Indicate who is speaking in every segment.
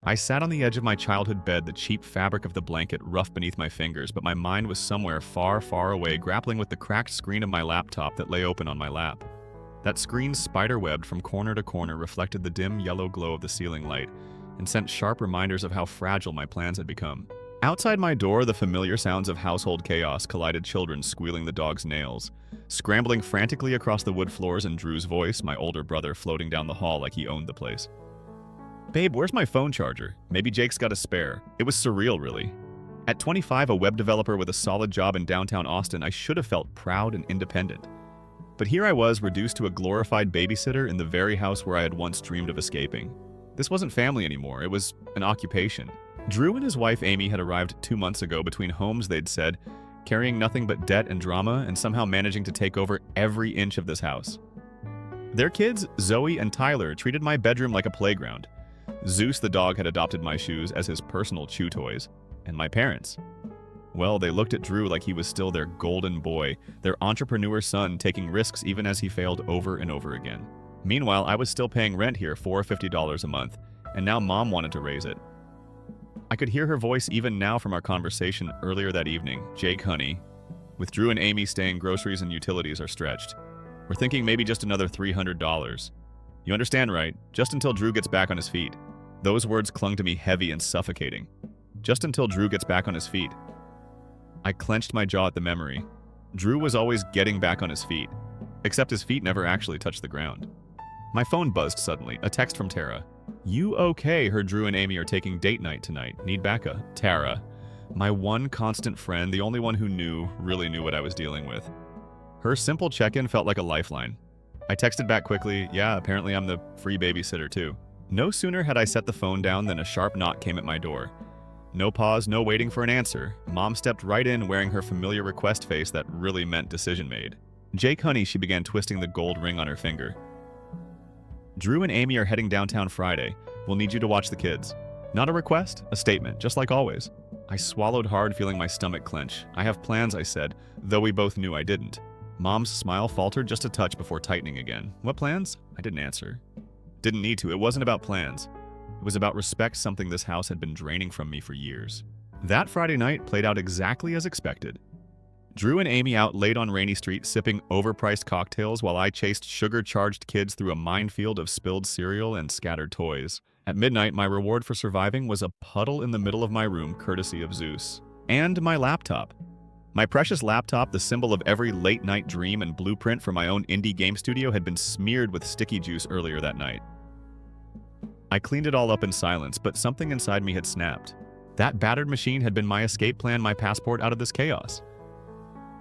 Speaker 1: I sat on the edge of my childhood bed, the cheap fabric of the blanket rough beneath my fingers, but my mind was somewhere far, far away, grappling with the cracked screen of my laptop that lay open on my lap. That screen, spider-webbed from corner to corner, reflected the dim yellow glow of the ceiling light and sent sharp reminders of how fragile my plans had become. Outside my door, the familiar sounds of household chaos collided: children squealing, the dog's nails scrambling frantically across the wood floors, and Drew's voice, my older brother, floating down the hall like he owned the place. "Babe, where's my phone charger? Maybe Jake's got a spare." It was surreal, really. At 25, a web developer with a solid job in downtown Austin, I should have felt proud and independent. But here I was, reduced to a glorified babysitter in the very house where I had once dreamed of escaping. This wasn't family anymore, it was an occupation. Drew and his wife Amy had arrived 2 months ago, between homes, they'd said, carrying nothing but debt and drama, and somehow managing to take over every inch of this house. Their kids, Zoe and Tyler, treated my bedroom like a playground. Zeus the dog had adopted my shoes as his personal chew toys. And my parents, well, they looked at Drew like he was still their golden boy, their entrepreneur son, taking risks even as he failed over and over again. Meanwhile, I was still paying rent here, $450 a month, and now Mom wanted to raise it. I could hear her voice even now from our conversation earlier that evening. "Jake, honey, with Drew and Amy staying, groceries and utilities are stretched. We're thinking maybe just another $300. You understand, right? Just until Drew gets back on his feet." Those words clung to me heavy and suffocating. Just until Drew gets back on his feet. I clenched my jaw at the memory. Drew was always getting back on his feet, except his feet never actually touched the ground. My phone buzzed suddenly, a text from Tara. "You okay? Heard Drew and Amy are taking date night tonight. Need backup." Tara, my one constant friend, the only one who really knew what I was dealing with. Her simple check-in felt like a lifeline. I texted back quickly, "Yeah, apparently I'm the free babysitter too." No sooner had I set the phone down than a sharp knock came at my door. No pause, no waiting for an answer. Mom stepped right in, wearing her familiar request face that really meant decision made. "Jake, honey," she began, twisting the gold ring on her finger. "Drew and Amy are heading downtown Friday. We'll need you to watch the kids." Not a request, a statement, just like always. I swallowed hard, feeling my stomach clench. "I have plans," I said, though we both knew I didn't. Mom's smile faltered just a touch before tightening again. "What plans?" I didn't answer. Didn't need to. It wasn't about plans. It was about respect, something this house had been draining from me for years. That Friday night played out exactly as expected. Drew and Amy out late on Rainy Street, sipping overpriced cocktails while I chased sugar-charged kids through a minefield of spilled cereal and scattered toys. At midnight, my reward for surviving was a puddle in the middle of my room, courtesy of Zeus. And my laptop. My precious laptop, the symbol of every late-night dream and blueprint for my own indie game studio, had been smeared with sticky juice earlier that night. I cleaned it all up in silence, but something inside me had snapped. That battered machine had been my escape plan, my passport out of this chaos.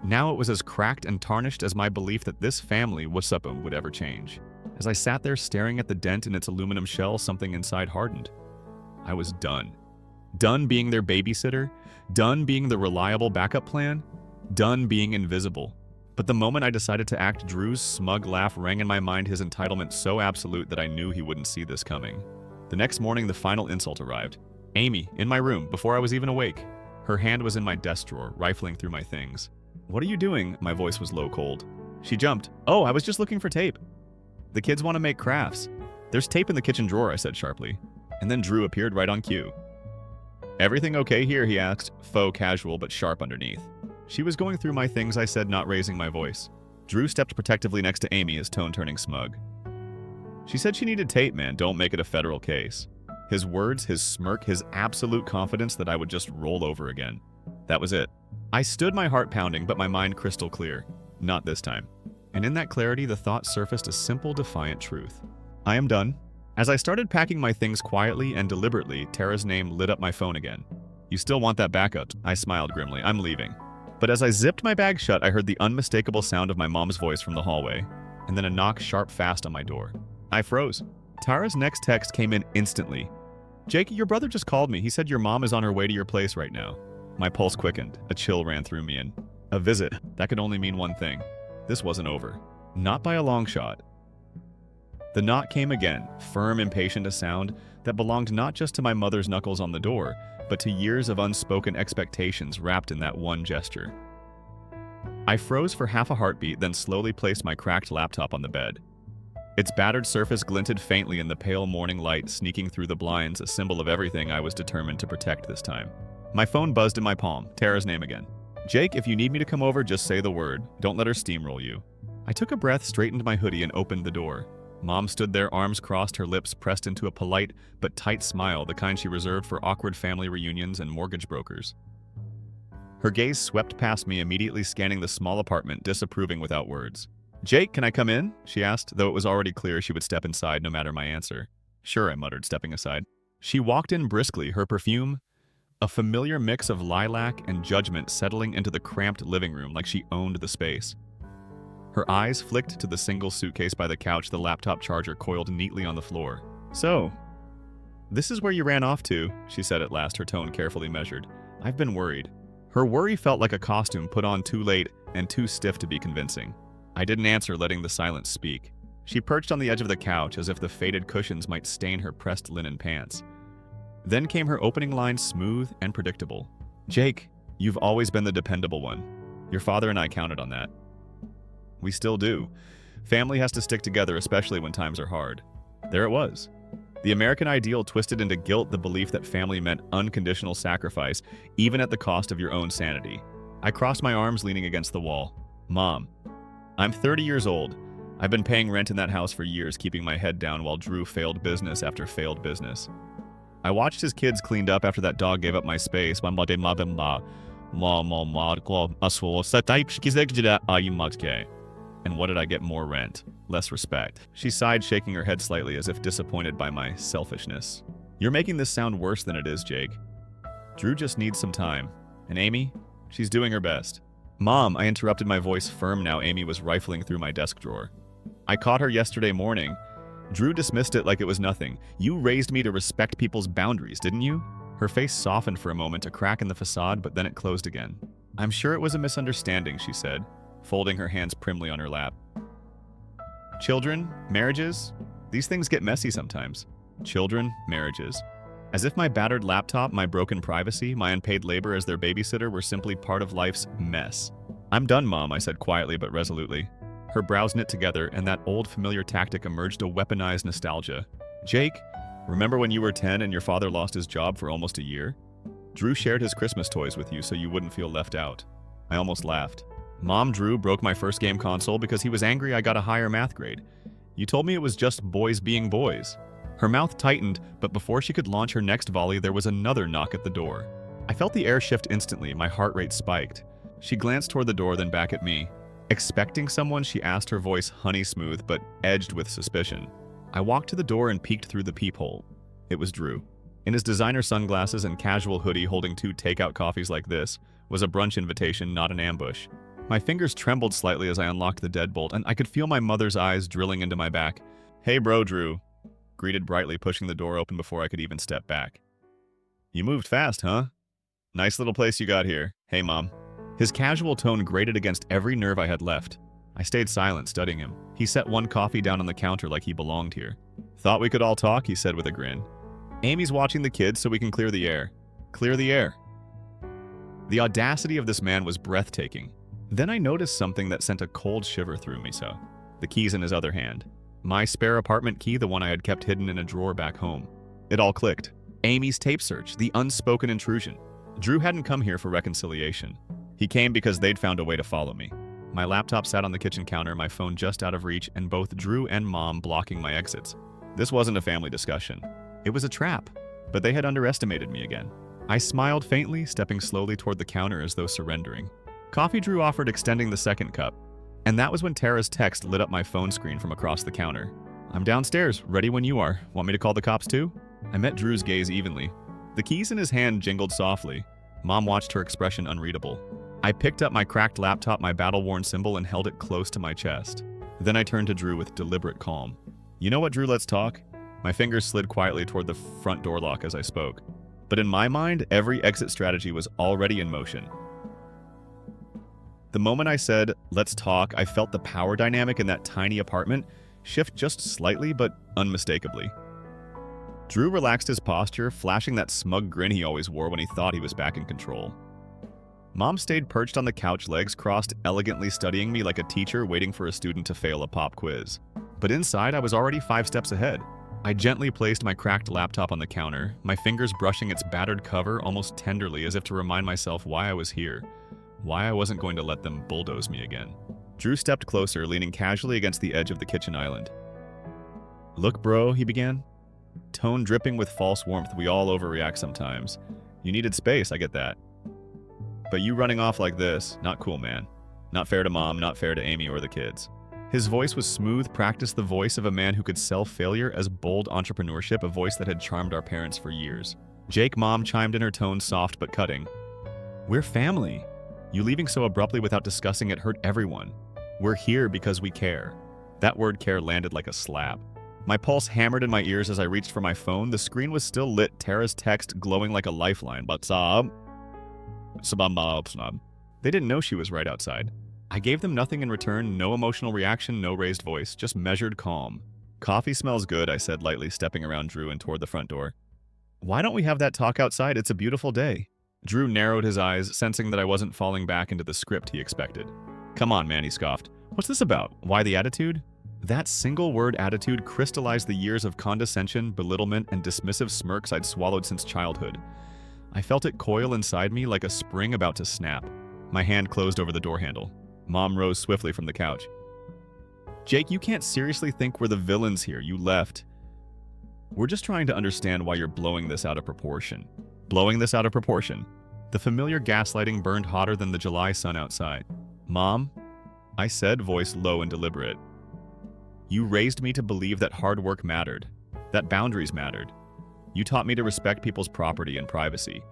Speaker 1: Now it was as cracked and tarnished as my belief that this family would ever change. As I sat there staring at the dent in its aluminum shell, something inside hardened. I was done. Done being their babysitter, done being the reliable backup plan, done being invisible. But the moment I decided to act, Drew's smug laugh rang in my mind, his entitlement so absolute that I knew he wouldn't see this coming. The next morning, the final insult arrived. Amy, in my room, before I was even awake. Her hand was in my desk drawer, rifling through my things. "What are you doing?" My voice was low cold. She jumped. "Oh, I was just looking for tape. The kids want to make crafts." "There's tape in the kitchen drawer," I said sharply. And then Drew appeared right on cue. "Everything okay here?" he asked, faux casual but sharp underneath. She was going through my things, I said, not raising my voice. Drew stepped protectively next to Amy, his tone turning smug. "She said she needed tape, man. Don't make it a federal case." His words, his smirk, his absolute confidence that I would just roll over again. That was it. I stood, my heart pounding, but my mind crystal clear. Not this time. And in that clarity, the thought surfaced a simple, defiant truth. "I am done." As I started packing my things quietly and deliberately, Tara's name lit up my phone again. "You still want that backup?" I smiled grimly. "I'm leaving." But as I zipped my bag shut, I heard the unmistakable sound of my mom's voice from the hallway, and then a knock sharp fast on my door. I froze. Tara's next text came in instantly. "Jake, your brother just called me. He said your mom is on her way to your place right now." My pulse quickened. A chill ran through me, and a visit. That could only mean one thing. This wasn't over. Not by a long shot. The knock came again, firm, impatient, a sound that belonged not just to my mother's knuckles on the door, but to years of unspoken expectations wrapped in that one gesture. I froze for half a heartbeat, then slowly placed my cracked laptop on the bed. Its battered surface glinted faintly in the pale morning light sneaking through the blinds, a symbol of everything I was determined to protect this time. My phone buzzed in my palm, Tara's name again. "Jake, if you need me to come over, just say the word. Don't let her steamroll you." I took a breath, straightened my hoodie, and opened the door. Mom stood there, arms crossed, her lips pressed into a polite but tight smile, the kind she reserved for awkward family reunions and mortgage brokers. Her gaze swept past me, immediately scanning the small apartment, disapproving without words. "Jake, can I come in?" she asked, though it was already clear she would step inside no matter my answer. "Sure," I muttered, stepping aside. She walked in briskly, her perfume, a familiar mix of lilac and judgment, settling into the cramped living room like she owned the space. Her eyes flicked to the single suitcase by the couch, the laptop charger coiled neatly on the floor. "So, this is where you ran off to," she said at last, her tone carefully measured. "I've been worried." Her worry felt like a costume put on too late and too stiff to be convincing. I didn't answer, letting the silence speak. She perched on the edge of the couch as if the faded cushions might stain her pressed linen pants. Then came her opening line, smooth and predictable. "Jake, you've always been the dependable one. Your father and I counted on that. We still do. Family has to stick together, especially when times are hard." There it was. The American ideal twisted into guilt, the belief that family meant unconditional sacrifice, even at the cost of your own sanity. I crossed my arms, leaning against the wall. "Mom, I'm 30 years old. I've been paying rent in that house for years, keeping my head down while Drew failed business after failed business. I watched his kids cleaned up after that dog gave up my space. And what did I get? More rent. Less respect." She sighed, shaking her head slightly as if disappointed by my selfishness. "You're making this sound worse than it is, Jake. Drew just needs some time. And Amy? She's doing her best." "Mom," I interrupted, my voice firm now. Amy was rifling through my desk drawer. "I caught her yesterday morning." Drew dismissed it like it was nothing. "You raised me to respect people's boundaries, didn't you?" Her face softened for a moment, a crack in the facade, but then it closed again. "I'm sure it was a misunderstanding," she said, folding her hands primly on her lap. "Children, marriages, these things get messy sometimes. Children, marriages." As if my battered laptop, my broken privacy, my unpaid labor as their babysitter were simply part of life's mess. "I'm done, Mom," I said quietly but resolutely. Her brows knit together, and that old familiar tactic emerged, a weaponized nostalgia. "Jake, remember when you were 10 and your father lost his job for almost a year? Drew shared his Christmas toys with you so you wouldn't feel left out." I almost laughed. "Mom, Drew broke my first game console because he was angry I got a higher math grade. You told me it was just boys being boys." Her mouth tightened, but before she could launch her next volley, there was another knock at the door. I felt the air shift instantly, my heart rate spiked. She glanced toward the door, then back at me. "Expecting someone?" she asked, her voice honey smooth but edged with suspicion. I walked to the door and peeked through the peephole. It was Drew. In his designer sunglasses and casual hoodie, holding 2 takeout coffees like this, was a brunch invitation, not an ambush. My fingers trembled slightly as I unlocked the deadbolt, and I could feel my mother's eyes drilling into my back. "Hey bro, Drew," greeted brightly, pushing the door open before I could even step back. "You moved fast, huh? Nice little place you got here. Hey, Mom." His casual tone grated against every nerve I had left. I stayed silent, studying him. He set one coffee down on the counter like he belonged here. "Thought we could all talk," he said with a grin. "Amy's watching the kids so we can clear the air." Clear the air. The audacity of this man was breathtaking. Then I noticed something that sent a cold shiver through me. The keys in his other hand. My spare apartment key, the one I had kept hidden in a drawer back home. It all clicked. Amy's tape search, the unspoken intrusion. Drew hadn't come here for reconciliation. He came because they'd found a way to follow me. My laptop sat on the kitchen counter, my phone just out of reach, and both Drew and Mom blocking my exits. This wasn't a family discussion. It was a trap, but they had underestimated me again. I smiled faintly, stepping slowly toward the counter as though surrendering. Coffee, Drew offered, extending the second cup. And that was when Tara's text lit up my phone screen from across the counter. "I'm downstairs, ready when you are. Want me to call the cops too?" I met Drew's gaze evenly. The keys in his hand jingled softly. Mom watched, her expression unreadable. I picked up my cracked laptop, my battle-worn symbol, and held it close to my chest. Then I turned to Drew with deliberate calm. "You know what, Drew, let's talk." My fingers slid quietly toward the front door lock as I spoke. But in my mind, every exit strategy was already in motion. The moment I said, "Let's talk," I felt the power dynamic in that tiny apartment shift just slightly, but unmistakably. Drew relaxed his posture, flashing that smug grin he always wore when he thought he was back in control. Mom stayed perched on the couch, legs crossed, elegantly studying me like a teacher waiting for a student to fail a pop quiz. But inside, I was already 5 steps ahead. I gently placed my cracked laptop on the counter, my fingers brushing its battered cover almost tenderly as if to remind myself why I was here, why I wasn't going to let them bulldoze me again. Drew stepped closer, leaning casually against the edge of the kitchen island. "Look, bro," he began, tone dripping with false warmth. "We all overreact sometimes. You needed space, I get that. But you running off like this, not cool, man. Not fair to Mom, not fair to Amy or the kids." His voice was smooth, practiced the voice of a man who could sell failure as bold entrepreneurship, a voice that had charmed our parents for years. Jake, Mom chimed in, her tone soft but cutting. "We're family. You leaving so abruptly without discussing it hurt everyone. We're here because we care." That word care landed like a slap. My pulse hammered in my ears as I reached for my phone. The screen was still lit, Tara's text glowing like a lifeline. "But They didn't know she was right outside. I gave them nothing in return, no emotional reaction, no raised voice, just measured calm. "Coffee smells good," I said lightly, stepping around Drew and toward the front door. "Why don't we have that talk outside? It's a beautiful day." Drew narrowed his eyes, sensing that I wasn't falling back into the script he expected. "Come on, man," he scoffed. "What's this about? Why the attitude?" That single word, attitude, crystallized the years of condescension, belittlement, and dismissive smirks I'd swallowed since childhood. I felt it coil inside me like a spring about to snap. My hand closed over the door handle. Mom rose swiftly from the couch. "Jake, you can't seriously think we're the villains here. You left. We're just trying to understand why you're blowing this out of proportion." Blowing this out of proportion. The familiar gaslighting burned hotter than the July sun outside. "Mom," I said, voice low and deliberate. "You raised me to believe that hard work mattered, that boundaries mattered. You taught me to respect people's property and privacy.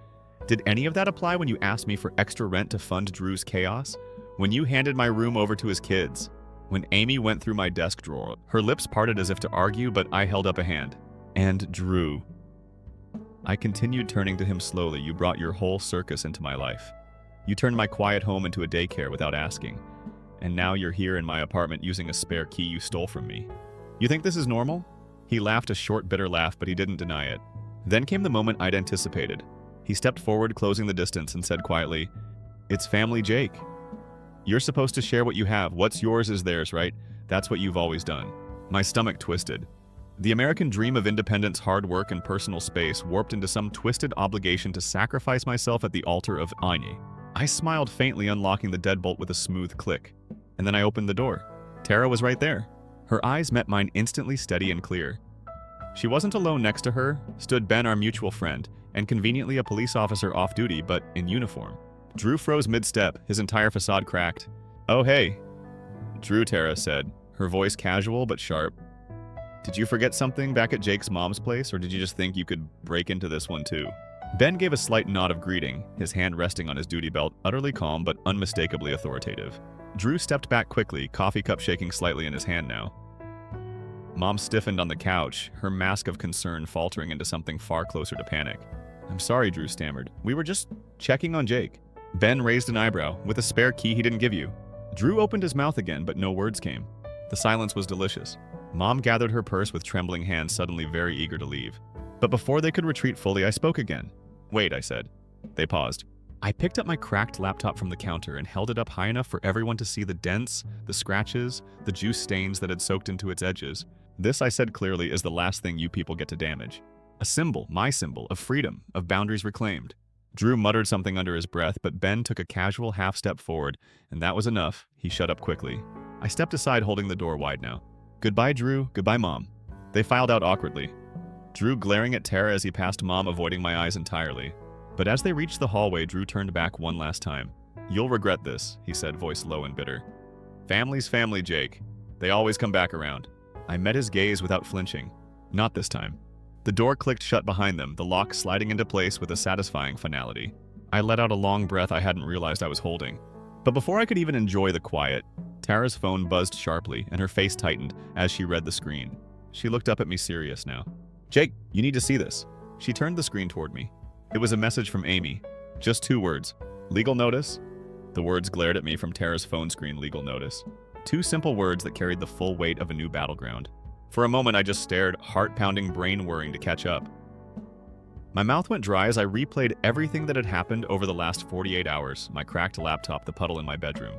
Speaker 1: Did any of that apply when you asked me for extra rent to fund Drew's chaos? When you handed my room over to his kids? When Amy went through my desk drawer?" Her lips parted as if to argue, but I held up a hand. "And Drew." I continued, turning to him slowly. "You brought your whole circus into my life. You turned my quiet home into a daycare without asking. And now you're here in my apartment using a spare key you stole from me. You think this is normal?" He laughed, a short, bitter laugh, but he didn't deny it. Then came the moment I'd anticipated. He stepped forward, closing the distance, and said quietly, "It's family, Jake. You're supposed to share what you have. What's yours is theirs, right? That's what you've always done." My stomach twisted. The American dream of independence, hard work, and personal space warped into some twisted obligation to sacrifice myself at the altar of aita. I smiled faintly, unlocking the deadbolt with a smooth click. And then I opened the door. Tara was right there. Her eyes met mine, instantly steady and clear. She wasn't alone. Next to her stood Ben, our mutual friend, and conveniently a police officer off duty, but in uniform. Drew froze mid-step, his entire facade cracked. "Oh, hey." "Drew," Tara said, her voice casual but sharp. "Did you forget something back at Jake's mom's place, or did you just think you could break into this one too?" Ben gave a slight nod of greeting, his hand resting on his duty belt, utterly calm but unmistakably authoritative. Drew stepped back quickly, coffee cup shaking slightly in his hand now. Mom stiffened on the couch, her mask of concern faltering into something far closer to panic. "I'm sorry," Drew stammered. "We were just checking on Jake." Ben raised an eyebrow. "With a spare key he didn't give you?" Drew opened his mouth again, but no words came. The silence was delicious. Mom gathered her purse with trembling hands, suddenly very eager to leave. But before they could retreat fully, I spoke again. "Wait," I said. They paused. I picked up my cracked laptop from the counter and held it up high enough for everyone to see the dents, the scratches, the juice stains that had soaked into its edges. "This," I said clearly, "is the last thing you people get to damage. A symbol, my symbol, of freedom, of boundaries reclaimed." Drew muttered something under his breath, but Ben took a casual half step forward, and that was enough. He shut up quickly. I stepped aside, holding the door wide now. "Goodbye, Drew. Goodbye, Mom." They filed out awkwardly. Drew glaring at Tara as he passed Mom, avoiding my eyes entirely. But as they reached the hallway, Drew turned back one last time. "You'll regret this," he said, voice low and bitter. "Family's family, Jake. They always come back around." I met his gaze without flinching. Not this time. The door clicked shut behind them, the lock sliding into place with a satisfying finality. I let out a long breath I hadn't realized I was holding. But before I could even enjoy the quiet, Tara's phone buzzed sharply, and her face tightened as she read the screen. She looked up at me, serious now. "Jake, you need to see this." She turned the screen toward me. It was a message from Amy. Just 2 words. "Legal notice?" The words glared at me from Tara's phone screen. Legal notice. 2 simple words that carried the full weight of a new battleground. For a moment, I just stared, heart-pounding, brain-whirring to catch up. My mouth went dry as I replayed everything that had happened over the last 48 hours, my cracked laptop, the puddle in my bedroom.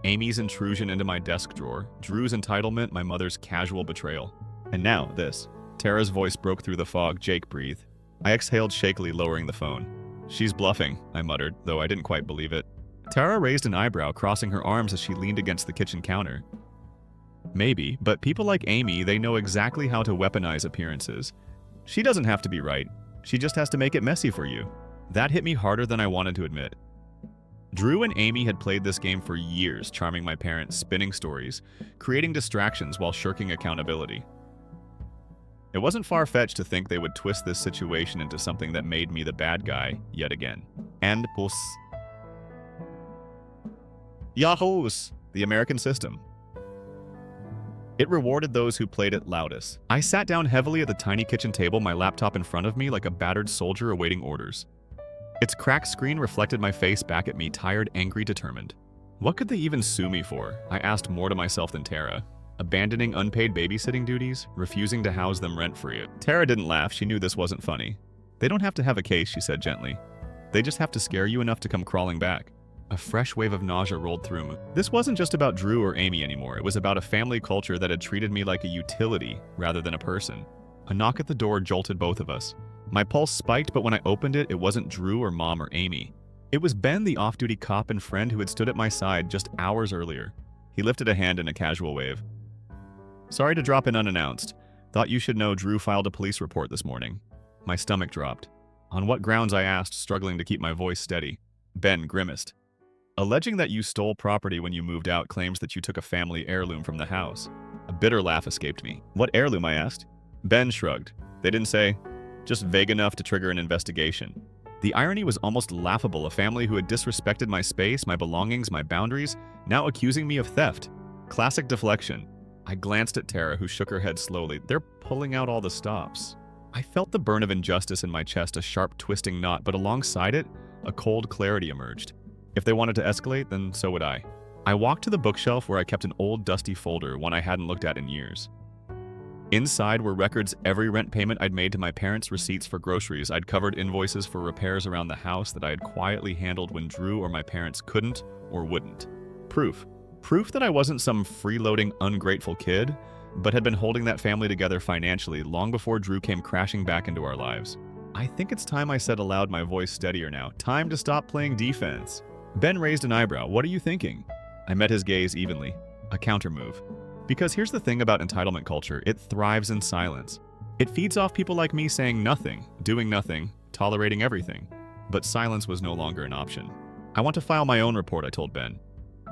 Speaker 1: Amy's intrusion into my desk drawer, Drew's entitlement, my mother's casual betrayal. And now, this. Tara's voice broke through the fog. Jake, breathe. I exhaled shakily, lowering the phone. She's bluffing, I muttered, though I didn't quite believe it. Tara raised an eyebrow, crossing her arms as she leaned against the kitchen counter. Maybe, but people like Amy, they know exactly how to weaponize appearances. She doesn't have to be right. She just has to make it messy for you. That hit me harder than I wanted to admit. Drew and Amy had played this game for years, charming my parents, spinning stories, creating distractions while shirking accountability. It wasn't far-fetched to think they would twist this situation into something that made me the bad guy yet again. And puss. Yahoos! The American system. It rewarded those who played it loudest. I sat down heavily at the tiny kitchen table, my laptop in front of me like a battered soldier awaiting orders. Its cracked screen reflected my face back at me, tired, angry, determined. What could they even sue me for? I asked more to myself than Tara. Abandoning unpaid babysitting duties? Refusing to house them rent-free? Tara didn't laugh. She knew this wasn't funny. They don't have to have a case, she said gently. They just have to scare you enough to come crawling back. A fresh wave of nausea rolled through me. This wasn't just about Drew or Amy anymore. It was about a family culture that had treated me like a utility rather than a person. A knock at the door jolted both of us. My pulse spiked, but when I opened it, it wasn't Drew or Mom or Amy. It was Ben, the off-duty cop and friend who had stood at my side just hours earlier. He lifted a hand in a casual wave. Sorry to drop in unannounced. Thought you should know Drew filed a police report this morning. My stomach dropped. On what grounds, I asked, struggling to keep my voice steady. Ben grimaced. Alleging that you stole property when you moved out, claims that you took a family heirloom from the house. A bitter laugh escaped me. What heirloom, I asked. Ben shrugged. They didn't say. Just vague enough to trigger an investigation. The irony was almost laughable. A family who had disrespected my space, my belongings, my boundaries, now accusing me of theft. Classic deflection. I glanced at Tara, who shook her head slowly. They're pulling out all the stops. I felt the burn of injustice in my chest, a sharp twisting knot, but alongside it, a cold clarity emerged. If they wanted to escalate, then so would I. I walked to the bookshelf where I kept an old dusty folder, one I hadn't looked at in years. Inside were records, every rent payment I'd made to my parents, receipts for groceries. I'd covered invoices for repairs around the house that I had quietly handled when Drew or my parents couldn't or wouldn't. Proof. Proof that I wasn't some freeloading, ungrateful kid, but had been holding that family together financially long before Drew came crashing back into our lives. I think it's time I said aloud, my voice steadier now. Time to stop playing defense. Ben raised an eyebrow. What are you thinking? I met his gaze evenly. A countermove. Because here's the thing about entitlement culture. It thrives in silence. It feeds off people like me saying nothing, doing nothing, tolerating everything. But silence was no longer an option. I want to file my own report, I told Ben.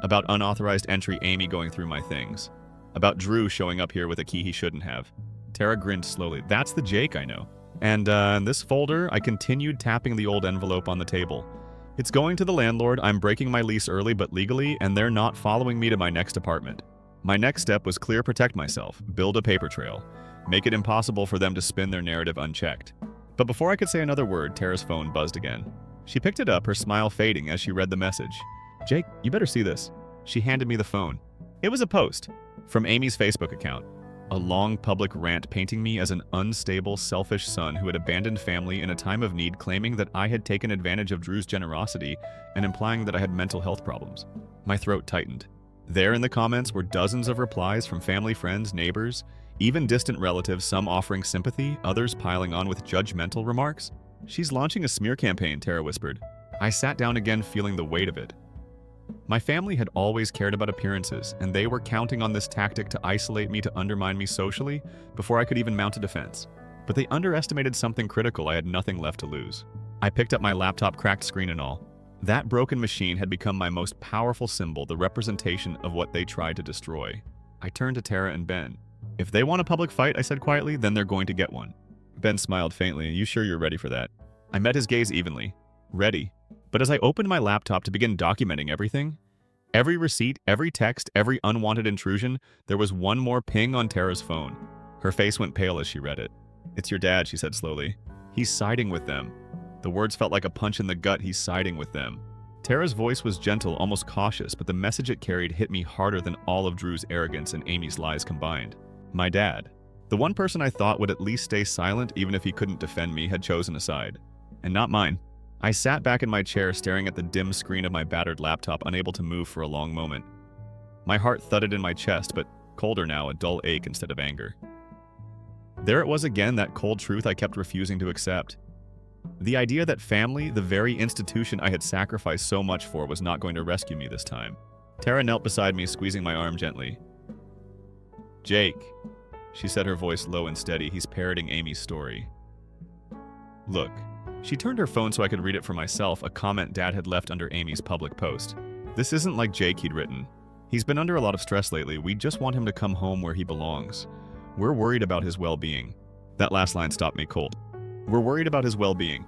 Speaker 1: About unauthorized entry, Amy going through my things. About Drew showing up here with a key he shouldn't have. Tara grinned slowly. That's the Jake I know. And in this folder, I continued tapping the old envelope on the table. It's going to the landlord. I'm breaking my lease early but legally, and they're not following me to my next apartment. My next step was clear, protect myself, build a paper trail, make it impossible for them to spin their narrative unchecked. But before I could say another word, Tara's phone buzzed again. She picked it up, her smile fading as she read the message. Jake, you better see this. She handed me the phone. It was a post from Amy's Facebook account. A long public rant painting me as an unstable, selfish son who had abandoned family in a time of need, claiming that I had taken advantage of Drew's generosity and implying that I had mental health problems. My throat tightened. There in the comments were dozens of replies from family, friends, neighbors, even distant relatives, some offering sympathy, others piling on with judgmental remarks. She's launching a smear campaign, Tara whispered. I sat down again, feeling the weight of it. My family had always cared about appearances, and they were counting on this tactic to isolate me, to undermine me socially, before I could even mount a defense. But they underestimated something critical. I had nothing left to lose. I picked up my laptop, cracked screen and all. That broken machine had become my most powerful symbol, the representation of what they tried to destroy. I turned to Tara and Ben. If they want a public fight, I said quietly, then they're going to get one. Ben smiled faintly. You sure you're ready for that? I met his gaze evenly. Ready. But as I opened my laptop to begin documenting everything, every receipt, every text, every unwanted intrusion, there was one more ping on Tara's phone. Her face went pale as she read it. It's your dad, she said slowly. He's siding with them. The words felt like a punch in the gut. He's siding with them. Tara's voice was gentle, almost cautious, but the message it carried hit me harder than all of Drew's arrogance and Amy's lies combined. My dad, the one person I thought would at least stay silent even if he couldn't defend me, had chosen a side. And not mine. I sat back in my chair, staring at the dim screen of my battered laptop, unable to move for a long moment. My heart thudded in my chest, but colder now, a dull ache instead of anger. There it was again, that cold truth I kept refusing to accept. The idea that family, the very institution I had sacrificed so much for, was not going to rescue me this time. Tara knelt beside me, squeezing my arm gently. "Jake," she said, her voice low and steady. "He's parroting Amy's story. Look." She turned her phone so I could read it for myself, a comment Dad had left under Amy's public post. "This isn't like Jake," he'd written. "He's been under a lot of stress lately. We just want him to come home where he belongs. We're worried about his well-being." That last line stopped me cold. We're worried about his well-being.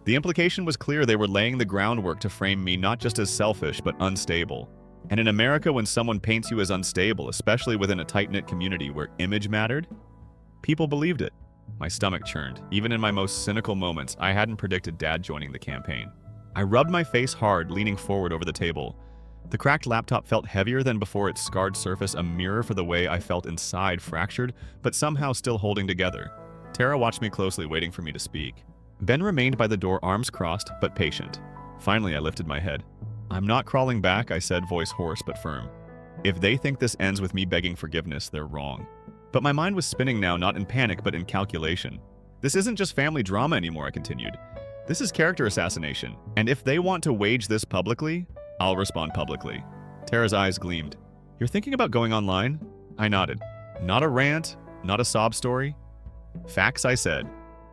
Speaker 1: The implication was clear. They were laying the groundwork to frame me not just as selfish, but unstable. And in America, when someone paints you as unstable, especially within a tight-knit community where image mattered, people believed it. My stomach churned. Even in my most cynical moments, I hadn't predicted Dad joining the campaign. I rubbed my face hard, leaning forward over the table. The cracked laptop felt heavier than before, its scarred surface a mirror for the way I felt inside, fractured, but somehow still holding together. Tara watched me closely, waiting for me to speak. Ben remained by the door, arms crossed, but patient. Finally, I lifted my head. "I'm not crawling back," I said, voice hoarse but firm. "If they think this ends with me begging forgiveness, they're wrong." But my mind was spinning now, not in panic, but in calculation. "This isn't just family drama anymore," I continued. "This is character assassination. And if they want to wage this publicly, I'll respond publicly." Tara's eyes gleamed. "You're thinking about going online?" I nodded. "Not a rant, not a sob story. Facts," I said.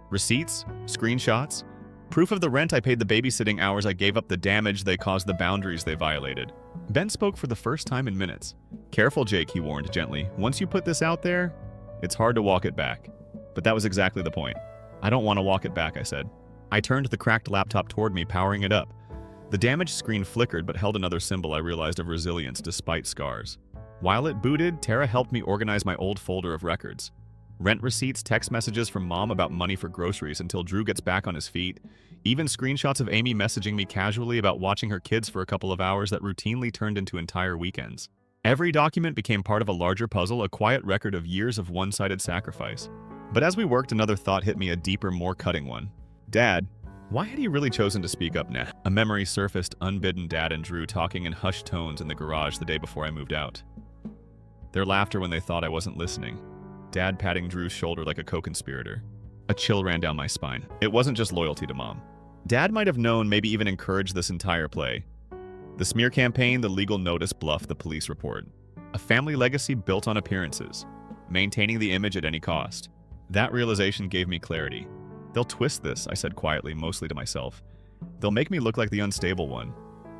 Speaker 1: "Receipts, screenshots, proof of the rent I paid, the babysitting hours I gave up, the damage they caused, the boundaries they violated." Ben spoke for the first time in minutes. "Careful, Jake," he warned gently. "Once you put this out there, it's hard to walk it back." But that was exactly the point. "I don't want to walk it back," I said. I turned the cracked laptop toward me, powering it up. The damaged screen flickered but held another symbol I realized of resilience despite scars. While it booted, Tara helped me organize my old folder of records. Rent receipts, text messages from Mom about money for groceries until Drew gets back on his feet, even screenshots of Amy messaging me casually about watching her kids for a couple of hours that routinely turned into entire weekends. Every document became part of a larger puzzle, a quiet record of years of one-sided sacrifice. But as we worked, another thought hit me, a deeper, more cutting one. Dad, why had he really chosen to speak up now? A memory surfaced, unbidden, Dad and Drew talking in hushed tones in the garage the day before I moved out. Their laughter when they thought I wasn't listening. Dad patting Drew's shoulder like a co-conspirator. A chill ran down my spine. It wasn't just loyalty to Mom. Dad might have known, maybe even encouraged this entire play. The smear campaign, the legal notice bluff, the police report. A family legacy built on appearances, maintaining the image at any cost. That realization gave me clarity. "They'll twist this," I said quietly, mostly to myself. "They'll make me look like the unstable one.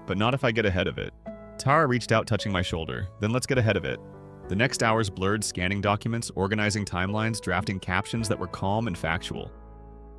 Speaker 1: But not if I get ahead of it." Tara reached out, touching my shoulder. "Then let's get ahead of it." The next hours blurred, scanning documents, organizing timelines, drafting captions that were calm and factual.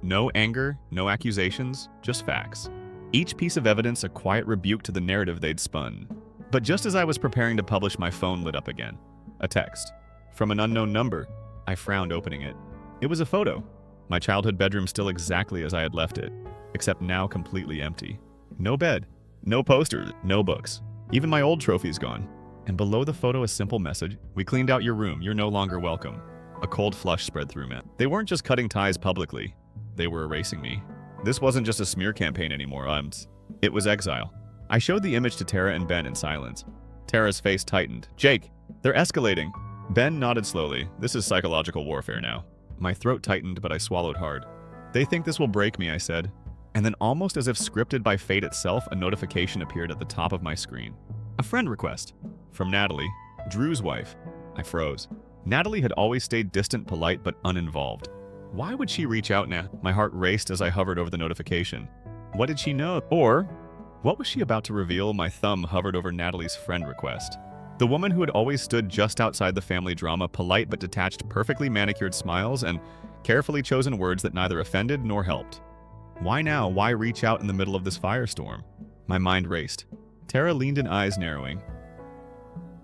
Speaker 1: No anger, no accusations, just facts. Each piece of evidence a quiet rebuke to the narrative they'd spun. But just as I was preparing to publish, my phone lit up again. A text. From an unknown number. I frowned, opening it. It was a photo. My childhood bedroom still exactly as I had left it, except now completely empty. No bed, no posters, no books. Even my old trophies gone. And below the photo, a simple message: "We cleaned out your room. You're no longer welcome." A cold flush spread through me. They weren't just cutting ties publicly. They were erasing me. This wasn't just a smear campaign anymore. It was exile. I showed the image to Tara and Ben in silence. Tara's face tightened. "Jake, they're escalating." Ben nodded slowly. "This is psychological warfare now." My throat tightened, but I swallowed hard. "They think this will break me," I said. And then, almost as if scripted by fate itself, a notification appeared at the top of my screen. A friend request. From Natalie, Drew's wife. I froze. Natalie had always stayed distant, polite, but uninvolved. Why would she reach out now? My heart raced as I hovered over the notification. What did she know? Or, what was she about to reveal? My thumb hovered over Natalie's friend request. The woman who had always stood just outside the family drama, polite but detached, perfectly manicured smiles, and carefully chosen words that neither offended nor helped. Why now? Why reach out in the middle of this firestorm? My mind raced. Tara leaned in, eyes narrowing.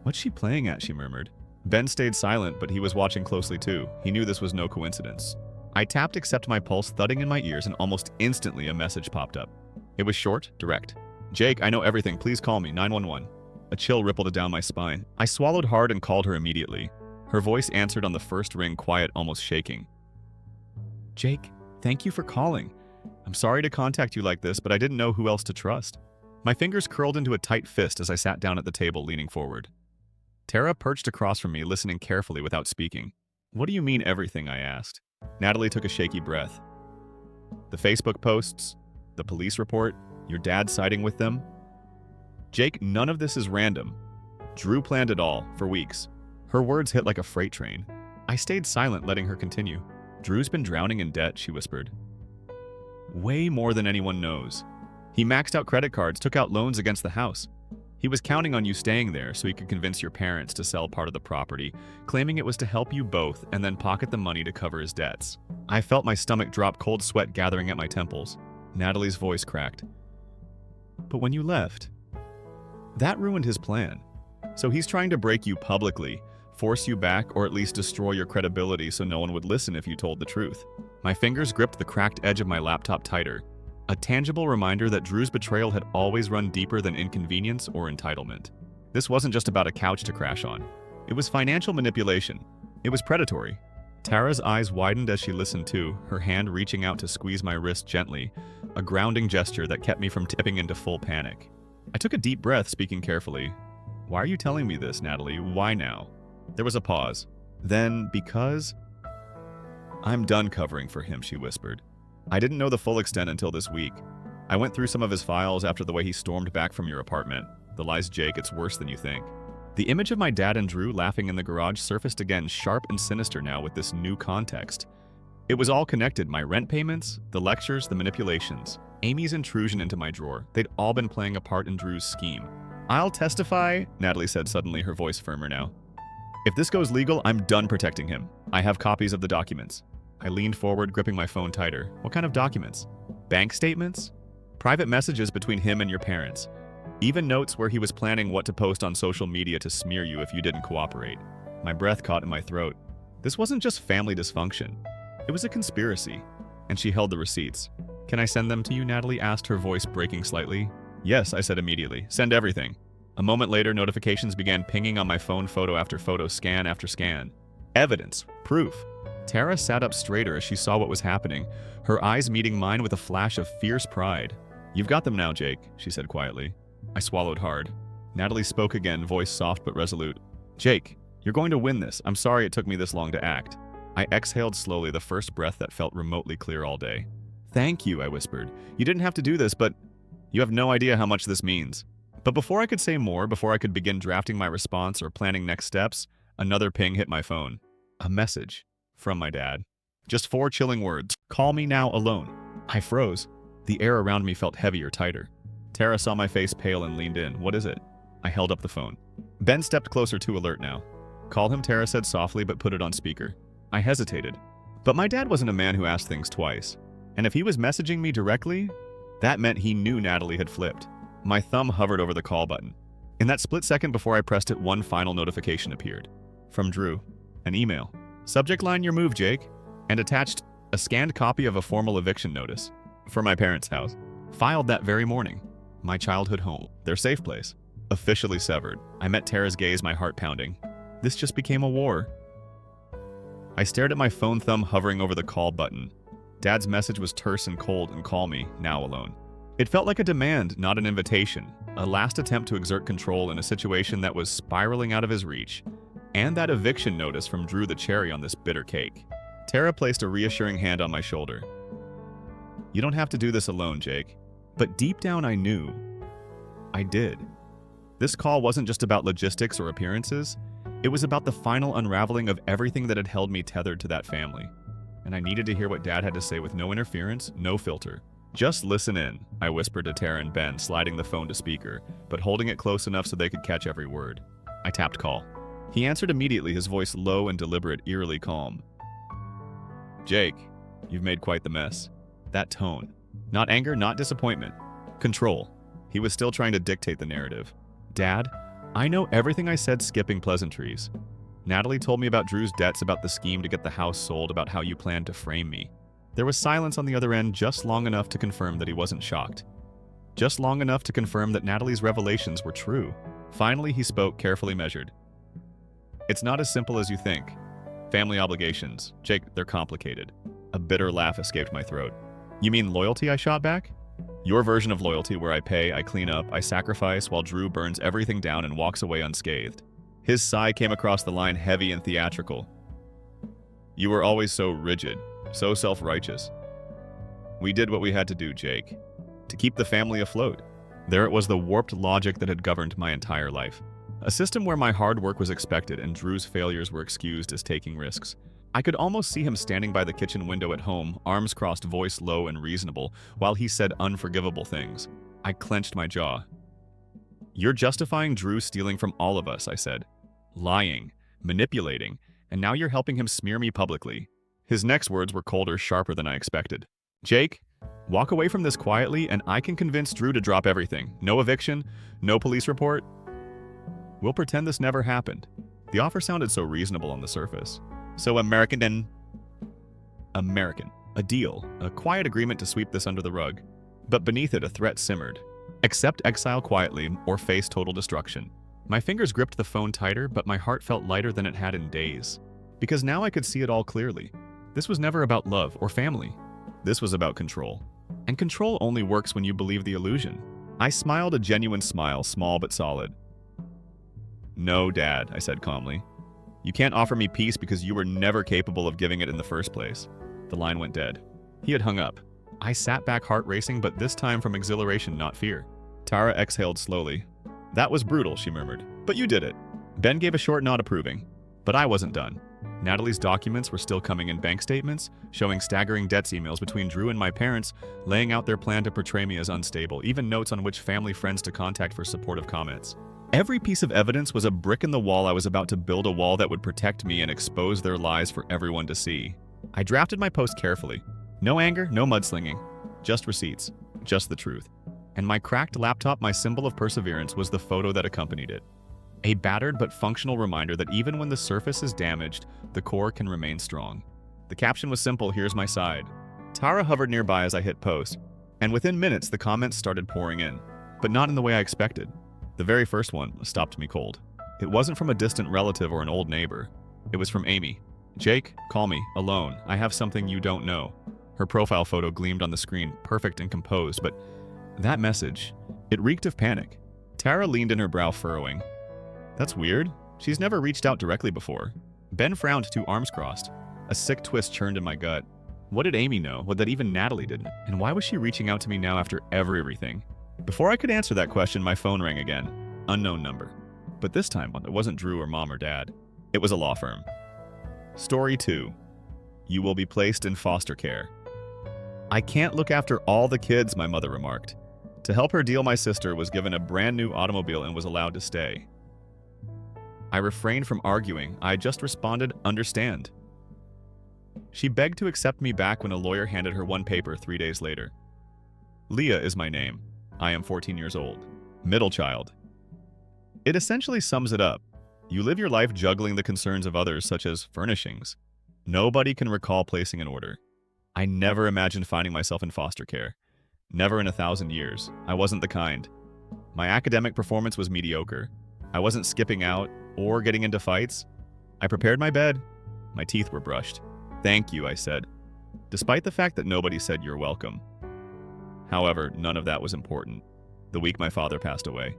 Speaker 1: "What's she playing at?" she murmured. Ben stayed silent, but he was watching closely too. He knew this was no coincidence. I tapped accept, my pulse thudding in my ears, and almost instantly a message popped up. It was short, direct. "Jake, I know everything. Please call me. 911. A chill rippled down my spine. I swallowed hard and called her immediately. Her voice answered on the first ring, quiet, almost shaking. "Jake, thank you for calling. I'm sorry to contact you like this, but I didn't know who else to trust." My fingers curled into a tight fist as I sat down at the table, leaning forward. Tara perched across from me, listening carefully without speaking. What do you mean everything? I asked. Natalie took a shaky breath. The Facebook posts, the police report, your dad siding with them. Jake, none of this is random. Drew planned it all, for weeks. Her words hit like a freight train. I stayed silent, letting her continue. Drew's been drowning in debt, she whispered. Way more than anyone knows. He maxed out credit cards, took out loans against the house. He was counting on you staying there so he could convince your parents to sell part of the property, claiming it was to help you both and then pocket the money to cover his debts. I felt my stomach drop, cold sweat gathering at my temples. Natalie's voice cracked. But when you left, that ruined his plan. So he's trying to break you publicly, force you back, or at least destroy your credibility so no one would listen if you told the truth. My fingers gripped the cracked edge of my laptop tighter. A tangible reminder that Drew's betrayal had always run deeper than inconvenience or entitlement. This wasn't just about a couch to crash on. It was financial manipulation. It was predatory. Tara's eyes widened as she listened too, her hand reaching out to squeeze my wrist gently, a grounding gesture that kept me from tipping into full panic. I took a deep breath, speaking carefully. Why are you telling me this, Natalie? Why now? There was a pause. Then, because... I'm done covering for him, she whispered. I didn't know the full extent until this week. I went through some of his files after the way he stormed back from your apartment. The lies, Jake, it's worse than you think. The image of my dad and Drew laughing in the garage surfaced again, sharp and sinister now with this new context. It was all connected, my rent payments, the lectures, the manipulations, Amy's intrusion into my drawer. They'd all been playing a part in Drew's scheme. I'll testify, Natalie said suddenly, her voice firmer now. If this goes legal, I'm done protecting him. I have copies of the documents. I leaned forward, gripping my phone tighter. What kind of documents? Bank statements? Private messages between him and your parents. Even notes where he was planning what to post on social media to smear you if you didn't cooperate. My breath caught in my throat. This wasn't just family dysfunction. It was a conspiracy. And she held the receipts. Can I send them to you, Natalie asked, her voice breaking slightly. Yes, I said immediately. Send everything. A moment later, notifications began pinging on my phone, photo after photo, scan after scan. Evidence. Proof. Tara sat up straighter as she saw what was happening, her eyes meeting mine with a flash of fierce pride. You've got them now, Jake, she said quietly. I swallowed hard. Natalie spoke again, voice soft but resolute. Jake, you're going to win this. I'm sorry it took me this long to act. I exhaled slowly, the first breath that felt remotely clear all day. Thank you, I whispered. You didn't have to do this, but you have no idea how much this means. But before I could say more, before I could begin drafting my response or planning next steps, another ping hit my phone. A message. From my dad. Just 4 chilling words. Call me now alone. I froze. The air around me felt heavier, tighter. Tara saw my face pale and leaned in. What is it? I held up the phone. Ben stepped closer, too alert now. Call him, Tara said softly, but put it on speaker. I hesitated. But my dad wasn't a man who asked things twice. And if he was messaging me directly, that meant he knew Natalie had flipped. My thumb hovered over the call button. In that split second before I pressed it, one final notification appeared. From Drew. An email. Subject line, your move, Jake. And attached, a scanned copy of a formal eviction notice. For my parents' house. Filed that very morning. My childhood home. Their safe place. Officially severed. I met Tara's gaze, my heart pounding. This just became a war. I stared at my phone, thumb hovering over the call button. Dad's message was terse and cold, and call me, now alone. It felt like a demand, not an invitation. A last attempt to exert control in a situation that was spiraling out of his reach. And that eviction notice from Drew, the cherry on this bitter cake. Tara placed a reassuring hand on my shoulder. You don't have to do this alone, Jake. But deep down I knew. I did. This call wasn't just about logistics or appearances. It was about the final unraveling of everything that had held me tethered to that family. And I needed to hear what Dad had to say with no interference, no filter. Just listen in, I whispered to Tara and Ben, sliding the phone to speaker, but holding it close enough so they could catch every word. I tapped call. He answered immediately, his voice low and deliberate, eerily calm. Jake, you've made quite the mess. That tone. Not anger, not disappointment. Control. He was still trying to dictate the narrative. Dad, I know everything I said, skipping pleasantries. Natalie told me about Drew's debts, about the scheme to get the house sold, about how you planned to frame me. There was silence on the other end, just long enough to confirm that he wasn't shocked. Just long enough to confirm that Natalie's revelations were true. Finally, he spoke, carefully measured. It's not as simple as you think. Family obligations. Jake, they're complicated. A bitter laugh escaped my throat. You mean loyalty, I shot back? Your version of loyalty where I pay, I clean up, I sacrifice while Drew burns everything down and walks away unscathed. His sigh came across the line heavy and theatrical. You were always so rigid, so self-righteous. We did what we had to do, Jake, to keep the family afloat. There it was, the warped logic that had governed my entire life. A system where my hard work was expected and Drew's failures were excused as taking risks. I could almost see him standing by the kitchen window at home, arms crossed, voice low and reasonable, while he said unforgivable things. I clenched my jaw. You're justifying Drew stealing from all of us, I said. Lying, manipulating, and now you're helping him smear me publicly. His next words were colder, sharper than I expected. Jake, walk away from this quietly and I can convince Drew to drop everything. No eviction, no police report. We'll pretend this never happened. The offer sounded so reasonable on the surface. So American. A deal, a quiet agreement to sweep this under the rug. But beneath it, a threat simmered. Accept exile quietly or face total destruction. My fingers gripped the phone tighter, but my heart felt lighter than it had in days. Because now I could see it all clearly. This was never about love or family. This was about control. And control only works when you believe the illusion. I smiled a genuine smile, small but solid. No, Dad, I said calmly. You can't offer me peace because you were never capable of giving it in the first place. The line went dead. He had hung up. I sat back, heart racing, but this time from exhilaration, not fear. Tara exhaled slowly. That was brutal, she murmured. But you did it. Ben gave a short nod approving. But I wasn't done. Natalie's documents were still coming in, bank statements, showing staggering debts, emails between Drew and my parents, laying out their plan to portray me as unstable, even notes on which family friends to contact for supportive comments. Every piece of evidence was a brick in the wall. I was about to build a wall that would protect me and expose their lies for everyone to see. I drafted my post carefully. No anger, no mudslinging. Just receipts. Just the truth. And my cracked laptop, my symbol of perseverance, was the photo that accompanied it. A battered but functional reminder that even when the surface is damaged, the core can remain strong. The caption was simple, here's my side. Tara hovered nearby as I hit post, and within minutes the comments started pouring in. But not in the way I expected. The very first one stopped me cold. It wasn't from a distant relative or an old neighbor. It was from Amy. Jake, call me, alone. I have something you don't know. Her profile photo gleamed on the screen, perfect and composed, but that message, it reeked of panic. Tara leaned in, her brow furrowing. That's weird. She's never reached out directly before. Ben frowned, two arms crossed. A sick twist churned in my gut. What did Amy know? What that even Natalie didn't? And why was she reaching out to me now after everything? Before I could answer that question, my phone rang again. Unknown number. But this time, it wasn't Drew or Mom or Dad. It was a law firm. Story 2. You will be placed in foster care. I can't look after all the kids, my mother remarked. To help her deal, my sister was given a brand new automobile and was allowed to stay. I refrained from arguing. I just responded, understand. She begged to accept me back when a lawyer handed her one paper 3 days later. Leah is my name. I am 14 years old. Middle child. It essentially sums it up. You live your life juggling the concerns of others, such as furnishings. Nobody can recall placing an order. I never imagined finding myself in foster care. Never in 1,000 years. I wasn't the kind. My academic performance was mediocre. I wasn't skipping out or getting into fights. I prepared my bed. My teeth were brushed. Thank you, I said, despite the fact that nobody said you're welcome. However, none of that was important. The week my father passed away.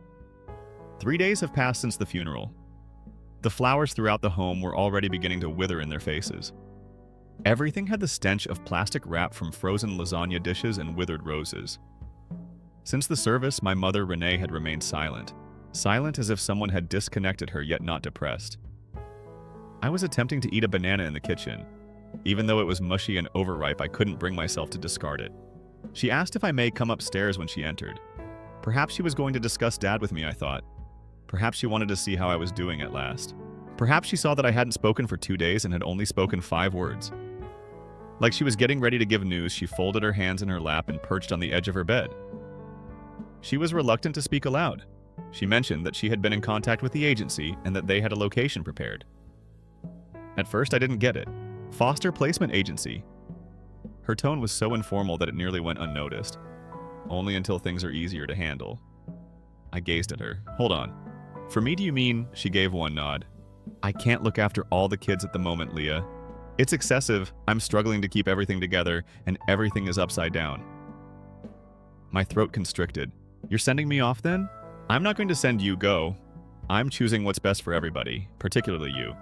Speaker 1: 3 days have passed since the funeral. The flowers throughout the home were already beginning to wither in their faces. Everything had the stench of plastic wrap from frozen lasagna dishes and withered roses. Since the service, my mother, Renee, had remained silent. Silent as if someone had disconnected her, yet not depressed. I was attempting to eat a banana in the kitchen. Even though it was mushy and overripe, I couldn't bring myself to discard it. She asked if I may come upstairs when she entered. Perhaps she was going to discuss Dad with me, I thought. Perhaps she wanted to see how I was doing at last. Perhaps she saw that I hadn't spoken for 2 days and had only spoken 5 words. Like she was getting ready to give news, she folded her hands in her lap and perched on the edge of her bed. She was reluctant to speak aloud. She mentioned that she had been in contact with the agency and that they had a location prepared. At first, I didn't get it. Foster placement agency. Her tone was so informal that it nearly went unnoticed. Only until things are easier to handle. I gazed at her. Hold on. For me, do you mean? She gave one nod. I can't look after all the kids at the moment, Leah. It's excessive. I'm struggling to keep everything together, and everything is upside down. My throat constricted. You're sending me off then? I'm not going to send you, go. I'm choosing what's best for everybody, particularly you.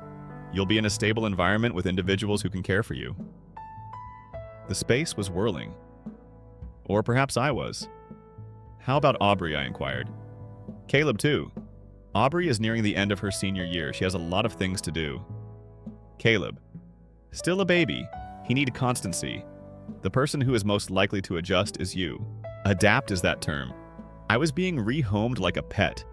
Speaker 1: You'll be in a stable environment with individuals who can care for you. The space was whirling. Or perhaps I was. How about Aubrey, I inquired. Caleb, too. Aubrey is nearing the end of her senior year. She has a lot of things to do. Caleb. Still a baby. He needs constancy. The person who is most likely to adjust is you. Adapt is that term. I was being rehomed like a pet,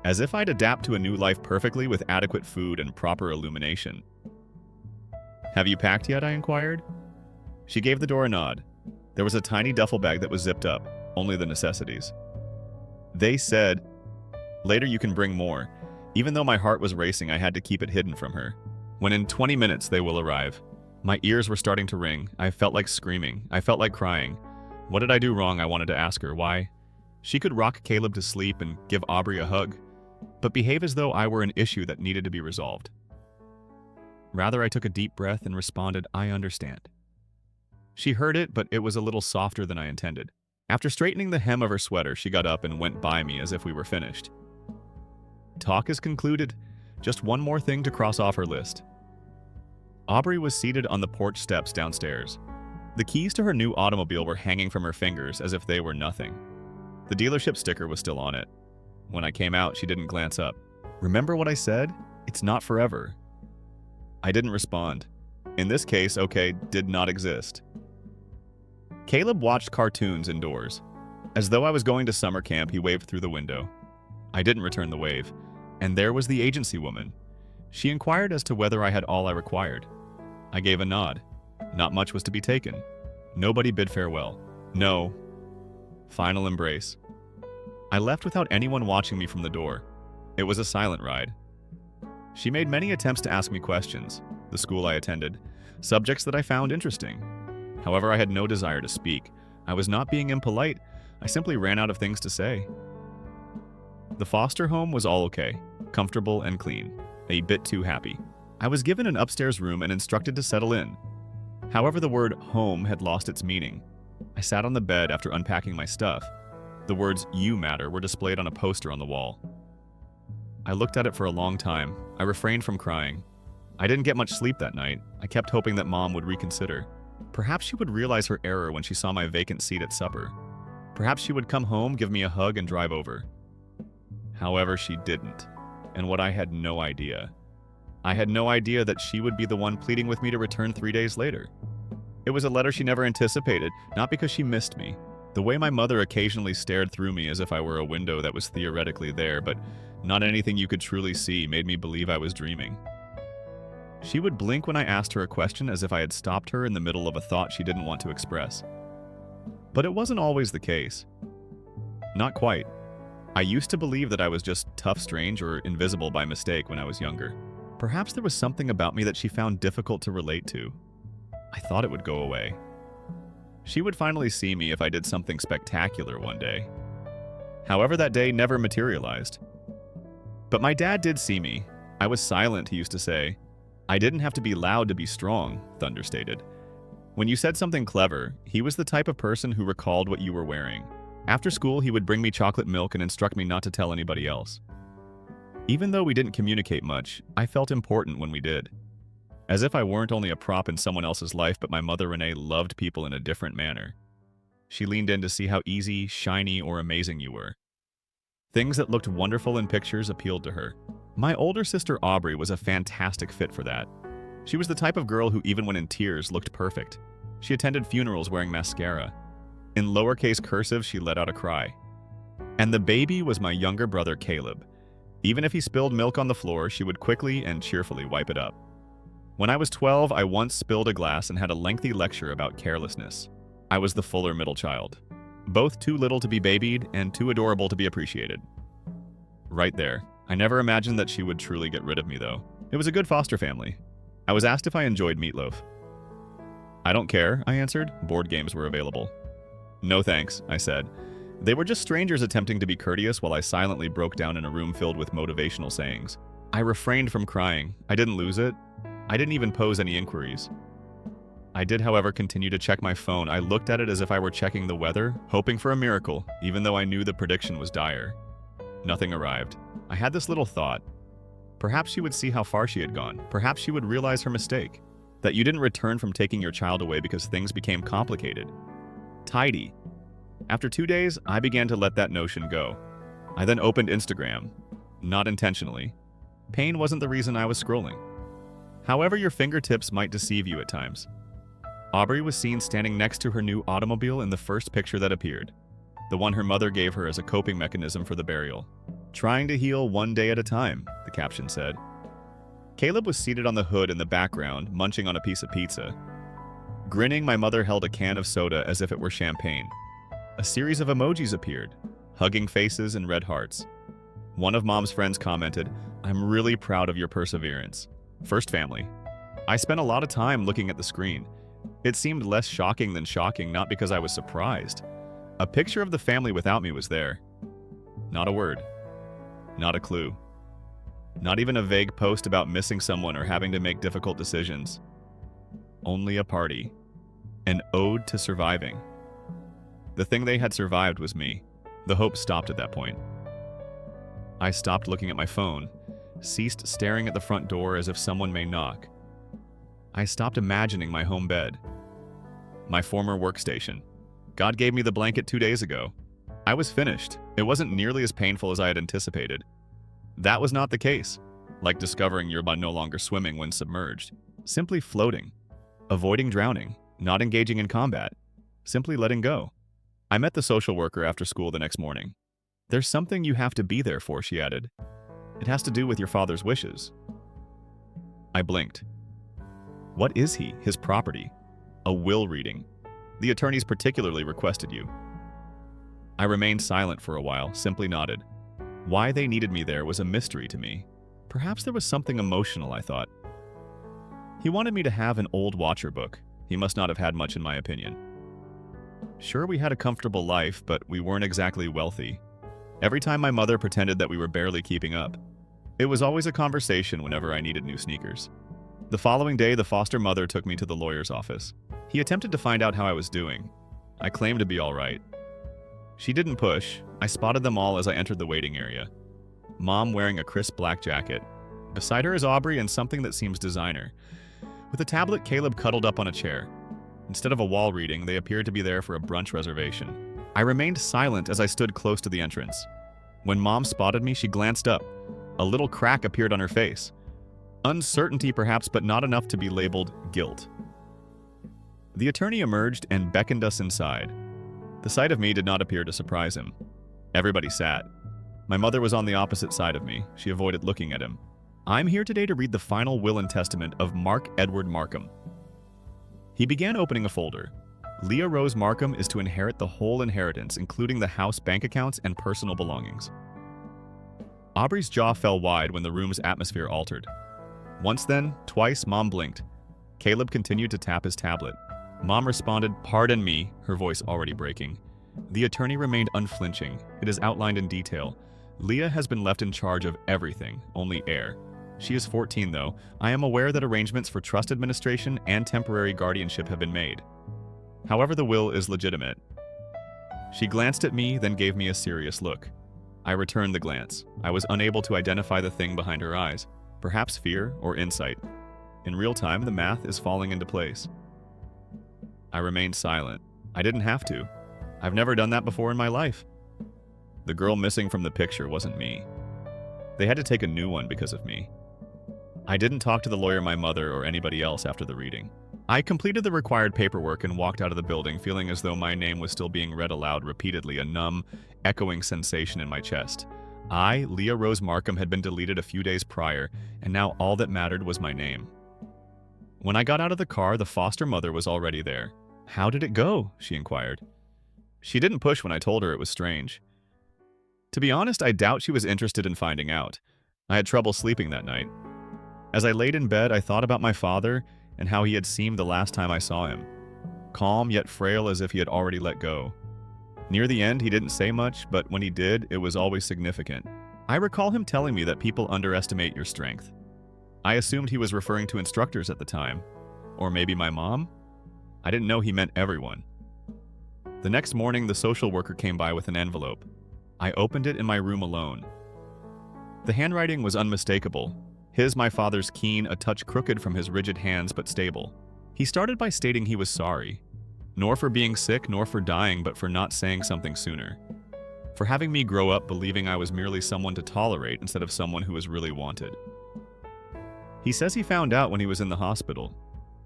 Speaker 1: as if I'd adapt to a new life perfectly with adequate food and proper illumination. Have you packed yet? I inquired. She gave the door a nod. There was a tiny duffel bag that was zipped up, only the necessities. They said, later you can bring more. Even though my heart was racing, I had to keep it hidden from her. When in 20 minutes they will arrive. My ears were starting to ring. I felt like screaming. I felt like crying. What did I do wrong? I wanted to ask her. Why? She could rock Caleb to sleep and give Aubrey a hug, but behave as though I were an issue that needed to be resolved. Rather, I took a deep breath and responded, I understand. She heard it, but it was a little softer than I intended. After straightening the hem of her sweater, she got up and went by me as if we were finished. Talk is concluded. Just one more thing to cross off her list. Aubrey was seated on the porch steps downstairs. The keys to her new automobile were hanging from her fingers as if they were nothing. The dealership sticker was still on it. When I came out, she didn't glance up. Remember what I said? It's not forever. I didn't respond. In this case, okay, did not exist. Caleb watched cartoons indoors. As though I was going to summer camp, he waved through the window. I didn't return the wave. And there was the agency woman. She inquired as to whether I had all I required. I gave a nod. Not much was to be taken. Nobody bid farewell. No. Final embrace. I left without anyone watching me from the door. It was a silent ride. She made many attempts to ask me questions, the school I attended, subjects that I found interesting. However, I had no desire to speak. I was not being impolite. I simply ran out of things to say. The foster home was all okay, comfortable and clean, a bit too happy. I was given an upstairs room and instructed to settle in. However, the word home had lost its meaning. I sat on the bed after unpacking my stuff. The words "you matter" were displayed on a poster on the wall. I looked at it for a long time. I refrained from crying. I didn't get much sleep that night. I kept hoping that Mom would reconsider. Perhaps she would realize her error when she saw my vacant seat at supper. Perhaps she would come home, give me a hug, and drive over. However, she didn't. And what I had no idea. I had no idea that she would be the one pleading with me to return 3 days later. It was a letter she never anticipated, not because she missed me. The way my mother occasionally stared through me as if I were a window that was theoretically there, but not anything you could truly see, made me believe I was dreaming. She would blink when I asked her a question as if I had stopped her in the middle of a thought she didn't want to express. But it wasn't always the case. Not quite. I used to believe that I was just tough, strange, or invisible by mistake when I was younger. Perhaps there was something about me that she found difficult to relate to. I thought it would go away. She would finally see me if I did something spectacular one day. However, that day never materialized. But my dad did see me. I was silent, he used to say. I didn't have to be loud to be strong, Thunder stated. When you said something clever, he was the type of person who recalled what you were wearing. After school, he would bring me chocolate milk and instruct me not to tell anybody else. Even though we didn't communicate much, I felt important when we did. As if I weren't only a prop in someone else's life, but my mother Renee loved people in a different manner. She leaned in to see how easy, shiny, or amazing you were. Things that looked wonderful in pictures appealed to her. My older sister Aubrey was a fantastic fit for that. She was the type of girl who, even when in tears, looked perfect. She attended funerals wearing mascara. In lowercase cursive, she let out a cry. And the baby was my younger brother Caleb. Even if he spilled milk on the floor, she would quickly and cheerfully wipe it up. When I was 12, I once spilled a glass and had a lengthy lecture about carelessness. I was the fuller middle child. Both too little to be babied and too adorable to be appreciated. Right there. I never imagined that she would truly get rid of me, though. It was a good foster family. I was asked if I enjoyed meatloaf. I don't care, I answered. Board games were available. No thanks, I said. They were just strangers attempting to be courteous while I silently broke down in a room filled with motivational sayings. I refrained from crying. I didn't lose it. I didn't even pose any inquiries. I did, however, continue to check my phone. I looked at it as if I were checking the weather, hoping for a miracle, even though I knew the prediction was dire. Nothing arrived. I had this little thought. Perhaps she would see how far she had gone. Perhaps she would realize her mistake. That you didn't return from taking your child away because things became complicated. Tidy. After 2 days, I began to let that notion go. I then opened Instagram. Not intentionally. Pain wasn't the reason I was scrolling. However, your fingertips might deceive you at times. Aubrey was seen standing next to her new automobile in the first picture that appeared. The one her mother gave her as a coping mechanism for the burial. Trying to heal one day at a time, the caption said. Caleb was seated on the hood in the background, munching on a piece of pizza. Grinning, my mother held a can of soda as if it were champagne. A series of emojis appeared, hugging faces and red hearts. One of Mom's friends commented, "I'm really proud of your perseverance. First family." I spent a lot of time looking at the screen. It seemed less shocking than shocking, not because I was surprised. A picture of the family without me was there. Not a word. Not a clue. Not even a vague post about missing someone or having to make difficult decisions. Only a party. An ode to surviving. The thing they had survived was me. The hope stopped at that point. I stopped looking at my phone, ceased staring at the front door as if someone may knock. I stopped imagining my home bed. My former workstation. God gave me the blanket 2 days ago. I was finished. It wasn't nearly as painful as I had anticipated. That was not the case. Like discovering you're no longer swimming when submerged. Simply floating. Avoiding drowning. Not engaging in combat. Simply letting go. I met the social worker after school the next morning. "There's something you have to be there for," she added. "It has to do with your father's wishes." I blinked. What is he? His property? A will reading. The attorneys particularly requested you. I remained silent for a while, simply nodded. Why they needed me there was a mystery to me. Perhaps there was something emotional, I thought. He wanted me to have an old Watcher book. He must not have had much in my opinion. Sure, we had a comfortable life, but we weren't exactly wealthy. Every time my mother pretended that we were barely keeping up. It was always a conversation whenever I needed new sneakers. The following day, the foster mother took me to the lawyer's office. He attempted to find out how I was doing. I claimed to be all right. She didn't push. I spotted them all as I entered the waiting area. Mom wearing a crisp black jacket. Beside her is Aubrey in something that seems designer. With a tablet, Caleb cuddled up on a chair. Instead of a wall reading, they appeared to be there for a brunch reservation. I remained silent as I stood close to the entrance. When Mom spotted me, she glanced up. A little crack appeared on her face. Uncertainty perhaps, but not enough to be labeled guilt. The attorney emerged and beckoned us inside. The sight of me did not appear to surprise him. Everybody sat. My mother was on the opposite side of me. She avoided looking at him. I'm here today to read the final will and testament of Mark Edward Markham. He began opening a folder. Leah Rose Markham is to inherit the whole inheritance, including the house bank accounts and personal belongings. Aubrey's jaw fell wide when the room's atmosphere altered. Once then, twice, Mom blinked. Caleb continued to tap his tablet. Mom responded, "Pardon me," her voice already breaking. The attorney remained unflinching. It is outlined in detail. Leah has been left in charge of everything, only heir. She is 14, though. I am aware that arrangements for trust administration and temporary guardianship have been made. However, the will is legitimate. She glanced at me, then gave me a serious look. I returned the glance. I was unable to identify the thing behind her eyes. Perhaps fear or insight. In real time, the math is falling into place. I remained silent. I didn't have to. I've never done that before in my life. The girl missing from the picture wasn't me. They had to take a new one because of me. I didn't talk to the lawyer, my mother, or anybody else after the reading. I completed the required paperwork and walked out of the building feeling as though my name was still being read aloud repeatedly, a numb, echoing sensation in my chest. I, Leah Rose Markham, had been deleted a few days prior, and now all that mattered was my name. When I got out of the car, the foster mother was already there. "How did it go?" she inquired. She didn't push when I told her it was strange. To be honest, I doubt she was interested in finding out. I had trouble sleeping that night. As I laid in bed, I thought about my father and how he had seemed the last time I saw him. Calm yet frail, as if he had already let go. Near the end, he didn't say much, but when he did, it was always significant. I recall him telling me that people underestimate your strength. I assumed he was referring to instructors at the time. Or maybe my mom? I didn't know he meant everyone. The next morning, the social worker came by with an envelope. I opened it in my room alone. The handwriting was unmistakable. His, my father's, keen, a touch crooked from his rigid hands but stable. He started by stating he was sorry, nor for being sick nor for dying, but for not saying something sooner. For having me grow up believing I was merely someone to tolerate instead of someone who was really wanted. He says he found out when he was in the hospital.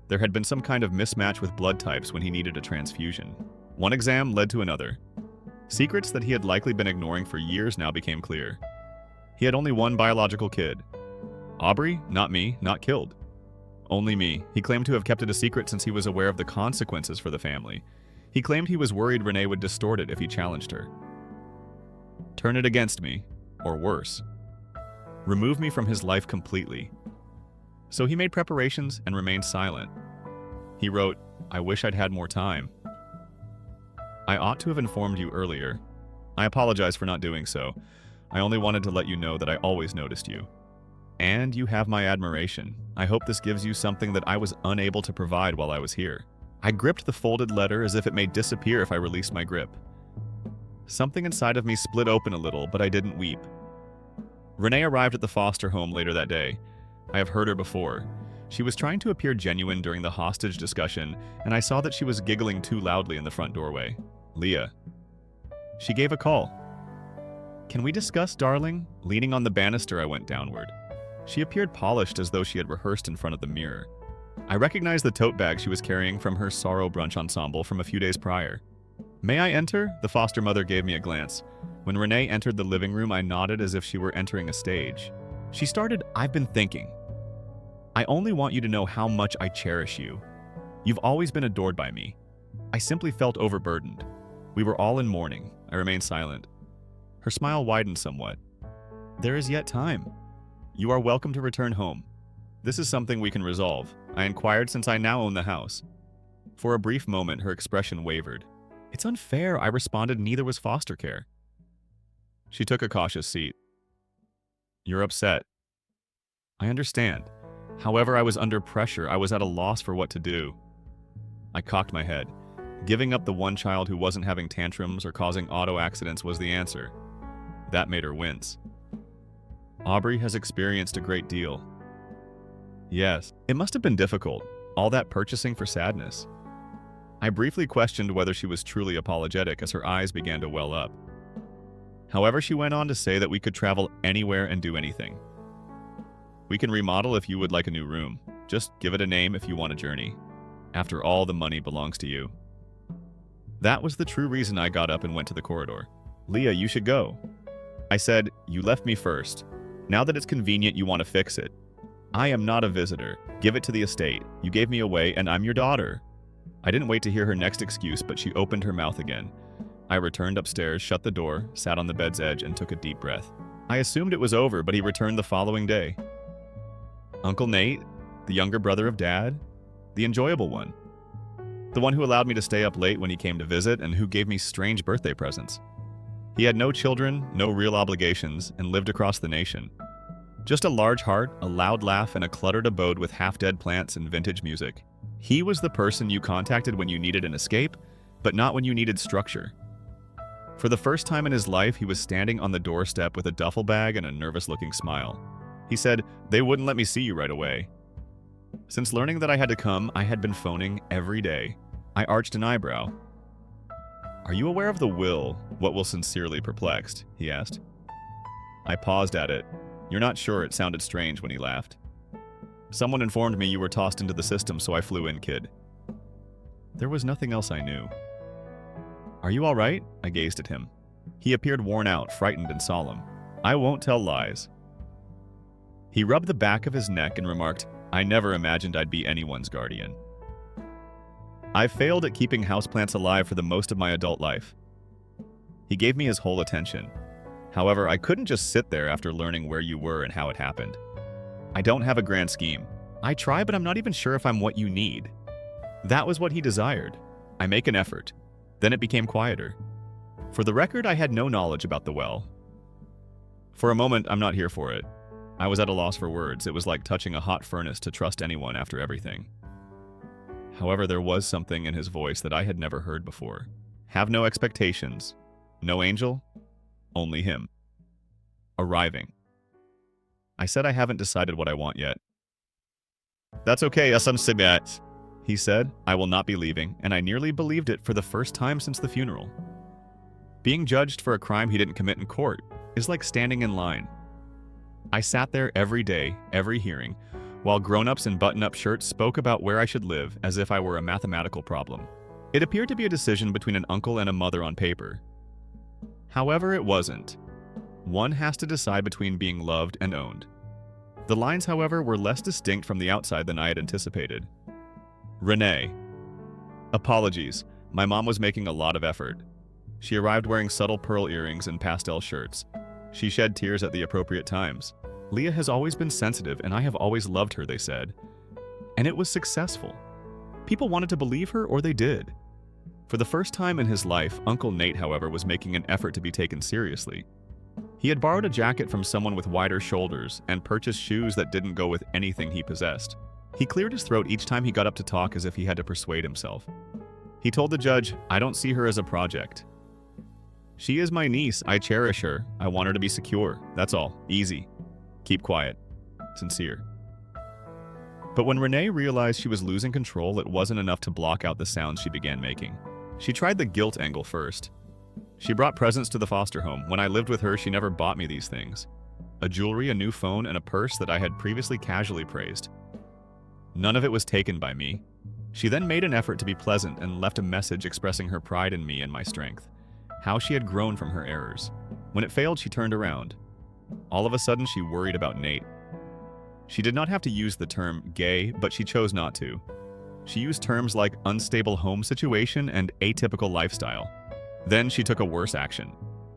Speaker 1: There had been some kind of mismatch with blood types when he needed a transfusion. One exam led to another. Secrets that he had likely been ignoring for years now became clear. He had only one biological kid. Aubrey, not me, not killed. Only me. He claimed to have kept it a secret since he was aware of the consequences for the family. He claimed he was worried Renee would distort it if he challenged her. Turn it against me, or worse. Remove me from his life completely. So he made preparations and remained silent. He wrote, "I wish I'd had more time. I ought to have informed you earlier. I apologize for not doing so. I only wanted to let you know that I always noticed you. And you have my admiration. I hope this gives you something that I was unable to provide while I was here." I gripped the folded letter as if it may disappear if I released my grip. Something inside of me split open a little, but I didn't weep. Renee arrived at the foster home later that day. I have heard her before. She was trying to appear genuine during the hostage discussion, and I saw that she was giggling too loudly in the front doorway. Leah. She gave a call. "Can we discuss, darling?" Leaning on the banister, I went downward. She appeared polished as though she had rehearsed in front of the mirror. I recognized the tote bag she was carrying from her sorrow brunch ensemble from a few days prior. "May I enter?" The foster mother gave me a glance. When Renee entered the living room, I nodded as if she were entering a stage. She started, "I've been thinking. I only want you to know how much I cherish you. You've always been adored by me. I simply felt overburdened. We were all in mourning." I remained silent. Her smile widened somewhat. "There is yet time. You are welcome to return home. This is something we can resolve," I inquired, since I now own the house. For a brief moment, her expression wavered. "It's unfair," I responded. "Neither was foster care." She took a cautious seat. "You're upset. I understand. However, I was under pressure. I was at a loss for what to do." I cocked my head. Giving up the one child who wasn't having tantrums or causing auto accidents was the answer. That made her wince. "Aubrey has experienced a great deal." "Yes, it must have been difficult, all that purchasing for sadness." I briefly questioned whether she was truly apologetic as her eyes began to well up. However, she went on to say that we could travel anywhere and do anything. "We can remodel if you would like a new room. Just give it a name if you want a journey. After all, the money belongs to you." That was the true reason I got up and went to the corridor. "Leah, you should go." I said, "You left me first. Now that it's convenient, you want to fix it. I am not a visitor. Give it to the estate. You gave me away, and I'm your daughter." I didn't wait to hear her next excuse, but she opened her mouth again. I returned upstairs, shut the door, sat on the bed's edge, and took a deep breath. I assumed it was over, but he returned the following day. Uncle Nate, the younger brother of Dad, the enjoyable one. The one who allowed me to stay up late when he came to visit and who gave me strange birthday presents. He had no children, no real obligations, and lived across the nation. Just a large heart, a loud laugh, and a cluttered abode with half-dead plants and vintage music. He was the person you contacted when you needed an escape, but not when you needed structure. For the first time in his life, he was standing on the doorstep with a duffel bag and a nervous-looking smile. He said, "They wouldn't let me see you right away." Since learning that I had to come, I had been phoning every day. I arched an eyebrow. "Are you aware of the will, what will sincerely perplexed?" he asked. I paused at it. "You're not sure?" It sounded strange when he laughed. "Someone informed me you were tossed into the system, so I flew in, kid." There was nothing else I knew. "Are you all right?" I gazed at him. He appeared worn out, frightened, and solemn. "I won't tell lies." He rubbed the back of his neck and remarked, "I never imagined I'd be anyone's guardian. I've failed at keeping houseplants alive for the most of my adult life." He gave me his whole attention. "However, I couldn't just sit there after learning where you were and how it happened. I don't have a grand scheme. I try, but I'm not even sure if I'm what you need." That was what he desired. I make an effort. Then it became quieter. For the record, I had no knowledge about the well. For a moment, I'm not here for it. I was at a loss for words. It was like touching a hot furnace to trust anyone after everything. However, there was something in his voice that I had never heard before. Have no expectations. No angel. Only him. Arriving. I said I haven't decided what I want yet. That's okay, Sibling, he said. I will not be leaving, and I nearly believed it for the first time since the funeral. Being judged for a crime he didn't commit in court is like standing in line. I sat there every day, every hearing, while grown-ups in button-up shirts spoke about where I should live as if I were a mathematical problem. It appeared to be a decision between an uncle and a mother on paper. However, it wasn't. One has to decide between being loved and owned. The lines, however, were less distinct from the outside than I had anticipated. Renee. Apologies, my mom was making a lot of effort. She arrived wearing subtle pearl earrings and pastel shirts. She shed tears at the appropriate times. Leah has always been sensitive, and I have always loved her, they said. And it was successful. People wanted to believe her, or they did. For the first time in his life, Uncle Nate, however, was making an effort to be taken seriously. He had borrowed a jacket from someone with wider shoulders and purchased shoes that didn't go with anything he possessed. He cleared his throat each time he got up to talk as if he had to persuade himself. He told the judge, I don't see her as a project. She is my niece. I cherish her. I want her to be secure. That's all. Easy. Keep quiet. Sincere. But when Renee realized she was losing control, it wasn't enough to block out the sounds she began making. She tried the guilt angle first. She brought presents to the foster home. When I lived with her, she never bought me these things. A jewelry, a new phone, and a purse that I had previously casually praised. None of it was taken by me. She then made an effort to be pleasant and left a message expressing her pride in me and my strength. How she had grown from her errors. When it failed, she turned around. All of a sudden, she worried about Nate. She did not have to use the term gay, but she chose not to. She used terms like unstable home situation and atypical lifestyle. Then she took a worse action.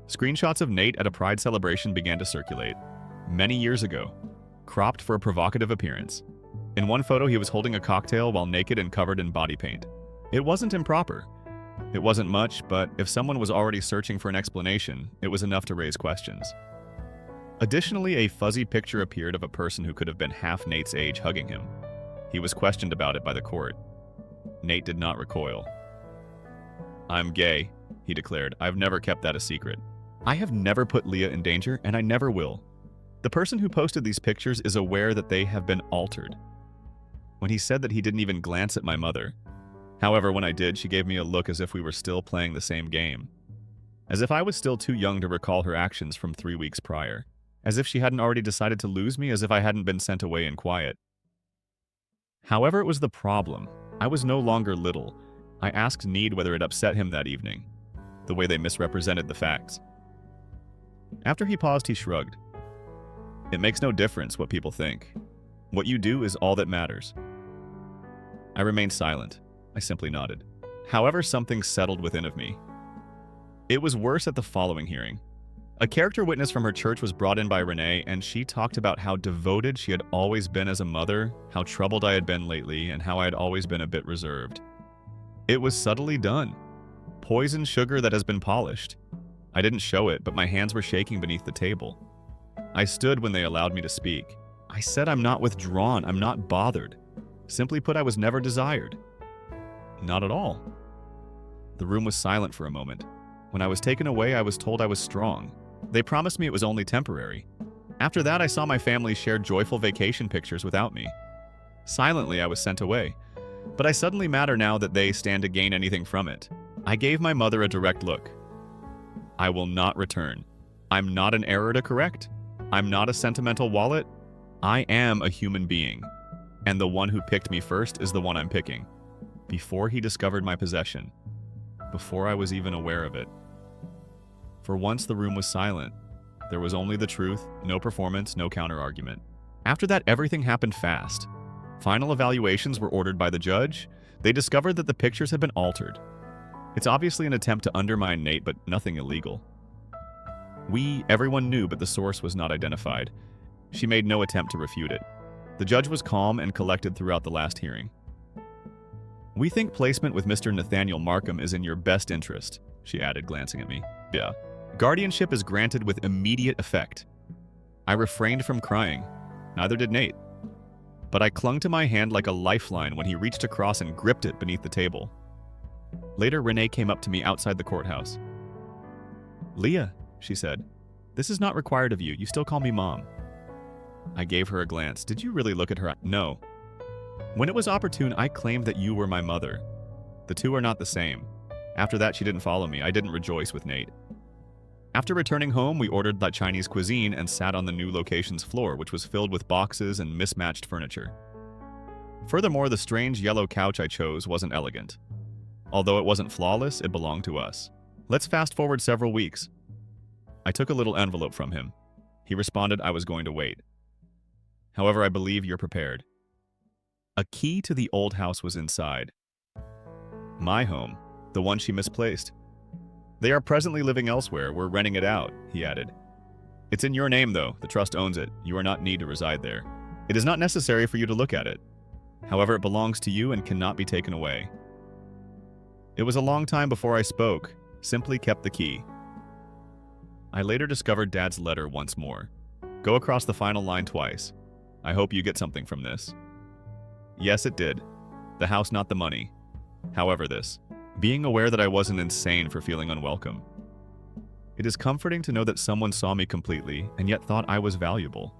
Speaker 1: Screenshots of Nate at a pride celebration began to circulate. Many years ago. Cropped for a provocative appearance. In one photo, he was holding a cocktail while naked and covered in body paint. It wasn't improper. It wasn't much, but if someone was already searching for an explanation, it was enough to raise questions. Additionally, a fuzzy picture appeared of a person who could have been half Nate's age hugging him. He was questioned about it by the court. Nate did not recoil. I'm gay, he declared. I've never kept that a secret. I have never put Leah in danger, and I never will. The person who posted these pictures is aware that they have been altered. When he said that he didn't even glance at my mother. However, when I did, she gave me a look as if we were still playing the same game. As if I was still too young to recall her actions from 3 weeks prior. As if she hadn't already decided to lose me, as if I hadn't been sent away in quiet. However, it was the problem. I was no longer little. I asked Need whether it upset him that evening. The way they misrepresented the facts. After he paused, he shrugged. It makes no difference what people think. What you do is all that matters. I remained silent. I simply nodded. However, something settled within of me. It was worse at the following hearing. A character witness from her church was brought in by Renee, and she talked about how devoted she had always been as a mother, how troubled I had been lately, and how I had always been a bit reserved. It was subtly done. Poisoned sugar that has been polished. I didn't show it, but my hands were shaking beneath the table. I stood when they allowed me to speak. I said I'm not withdrawn, I'm not bothered. Simply put, I was never desired. Not at all. The room was silent for a moment. When I was taken away, I was told I was strong. They promised me it was only temporary. After that, I saw my family share joyful vacation pictures without me. Silently, I was sent away. But I suddenly matter now that they stand to gain anything from it. I gave my mother a direct look. I will not return. I'm not an error to correct. I'm not a sentimental wallet. I am a human being. And the one who picked me first is the one I'm picking. Before he discovered my possession. Before I was even aware of it. For once, the room was silent. There was only the truth, no performance, no counter-argument. After that, everything happened fast. Final evaluations were ordered by the judge. They discovered that the pictures had been altered. It's obviously an attempt to undermine Nate, but nothing illegal. Everyone knew, but the source was not identified. She made no attempt to refute it. The judge was calm and collected throughout the last hearing. We think placement with Mr. Nathaniel Markham is in your best interest, she added, glancing at me. Yeah. Guardianship is granted with immediate effect. I refrained from crying. Neither did Nate. But I clung to my hand like a lifeline when he reached across and gripped it beneath the table. Later, Renee came up to me outside the courthouse. Leah, she said, this is not required of you. You still call me Mom. I gave her a glance. Did you really look at her? No. When it was opportune, I claimed that you were my mother. The two are not the same. After that, she didn't follow me. I didn't rejoice with Nate. After returning home, we ordered the Chinese cuisine and sat on the new location's floor, which was filled with boxes and mismatched furniture. Furthermore, the strange yellow couch I chose wasn't elegant. Although it wasn't flawless, it belonged to us. Let's fast forward several weeks. I took a little envelope from him. He responded I was going to wait. However, I believe you're prepared. A key to the old house was inside. My home, the one she misplaced. They are presently living elsewhere. We're renting it out, he added. It's in your name, though. The trust owns it. You are not need to reside there. It is not necessary for you to look at it. However, it belongs to you and cannot be taken away. It was a long time before I spoke, simply kept the key. I later discovered Dad's letter once more. Go across the final line twice. I hope you get something from this. Yes, it did. The house, not the money. However, this. Being aware that I wasn't insane for feeling unwelcome. It is comforting to know that someone saw me completely and yet thought I was valuable.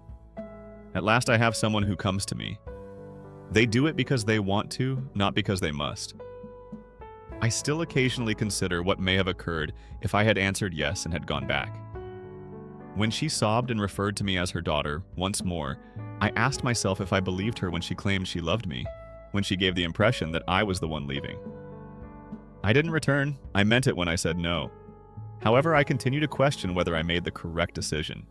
Speaker 1: At last I have someone who comes to me. They do it because they want to, not because they must. I still occasionally consider what may have occurred if I had answered yes and had gone back. When she sobbed and referred to me as her daughter, once more, I asked myself if I believed her when she claimed she loved me, when she gave the impression that I was the one leaving. I didn't return. I meant it when I said no. However, I continue to question whether I made the correct decision.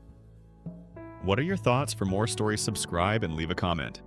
Speaker 1: What are your thoughts? For more stories, subscribe and leave a comment.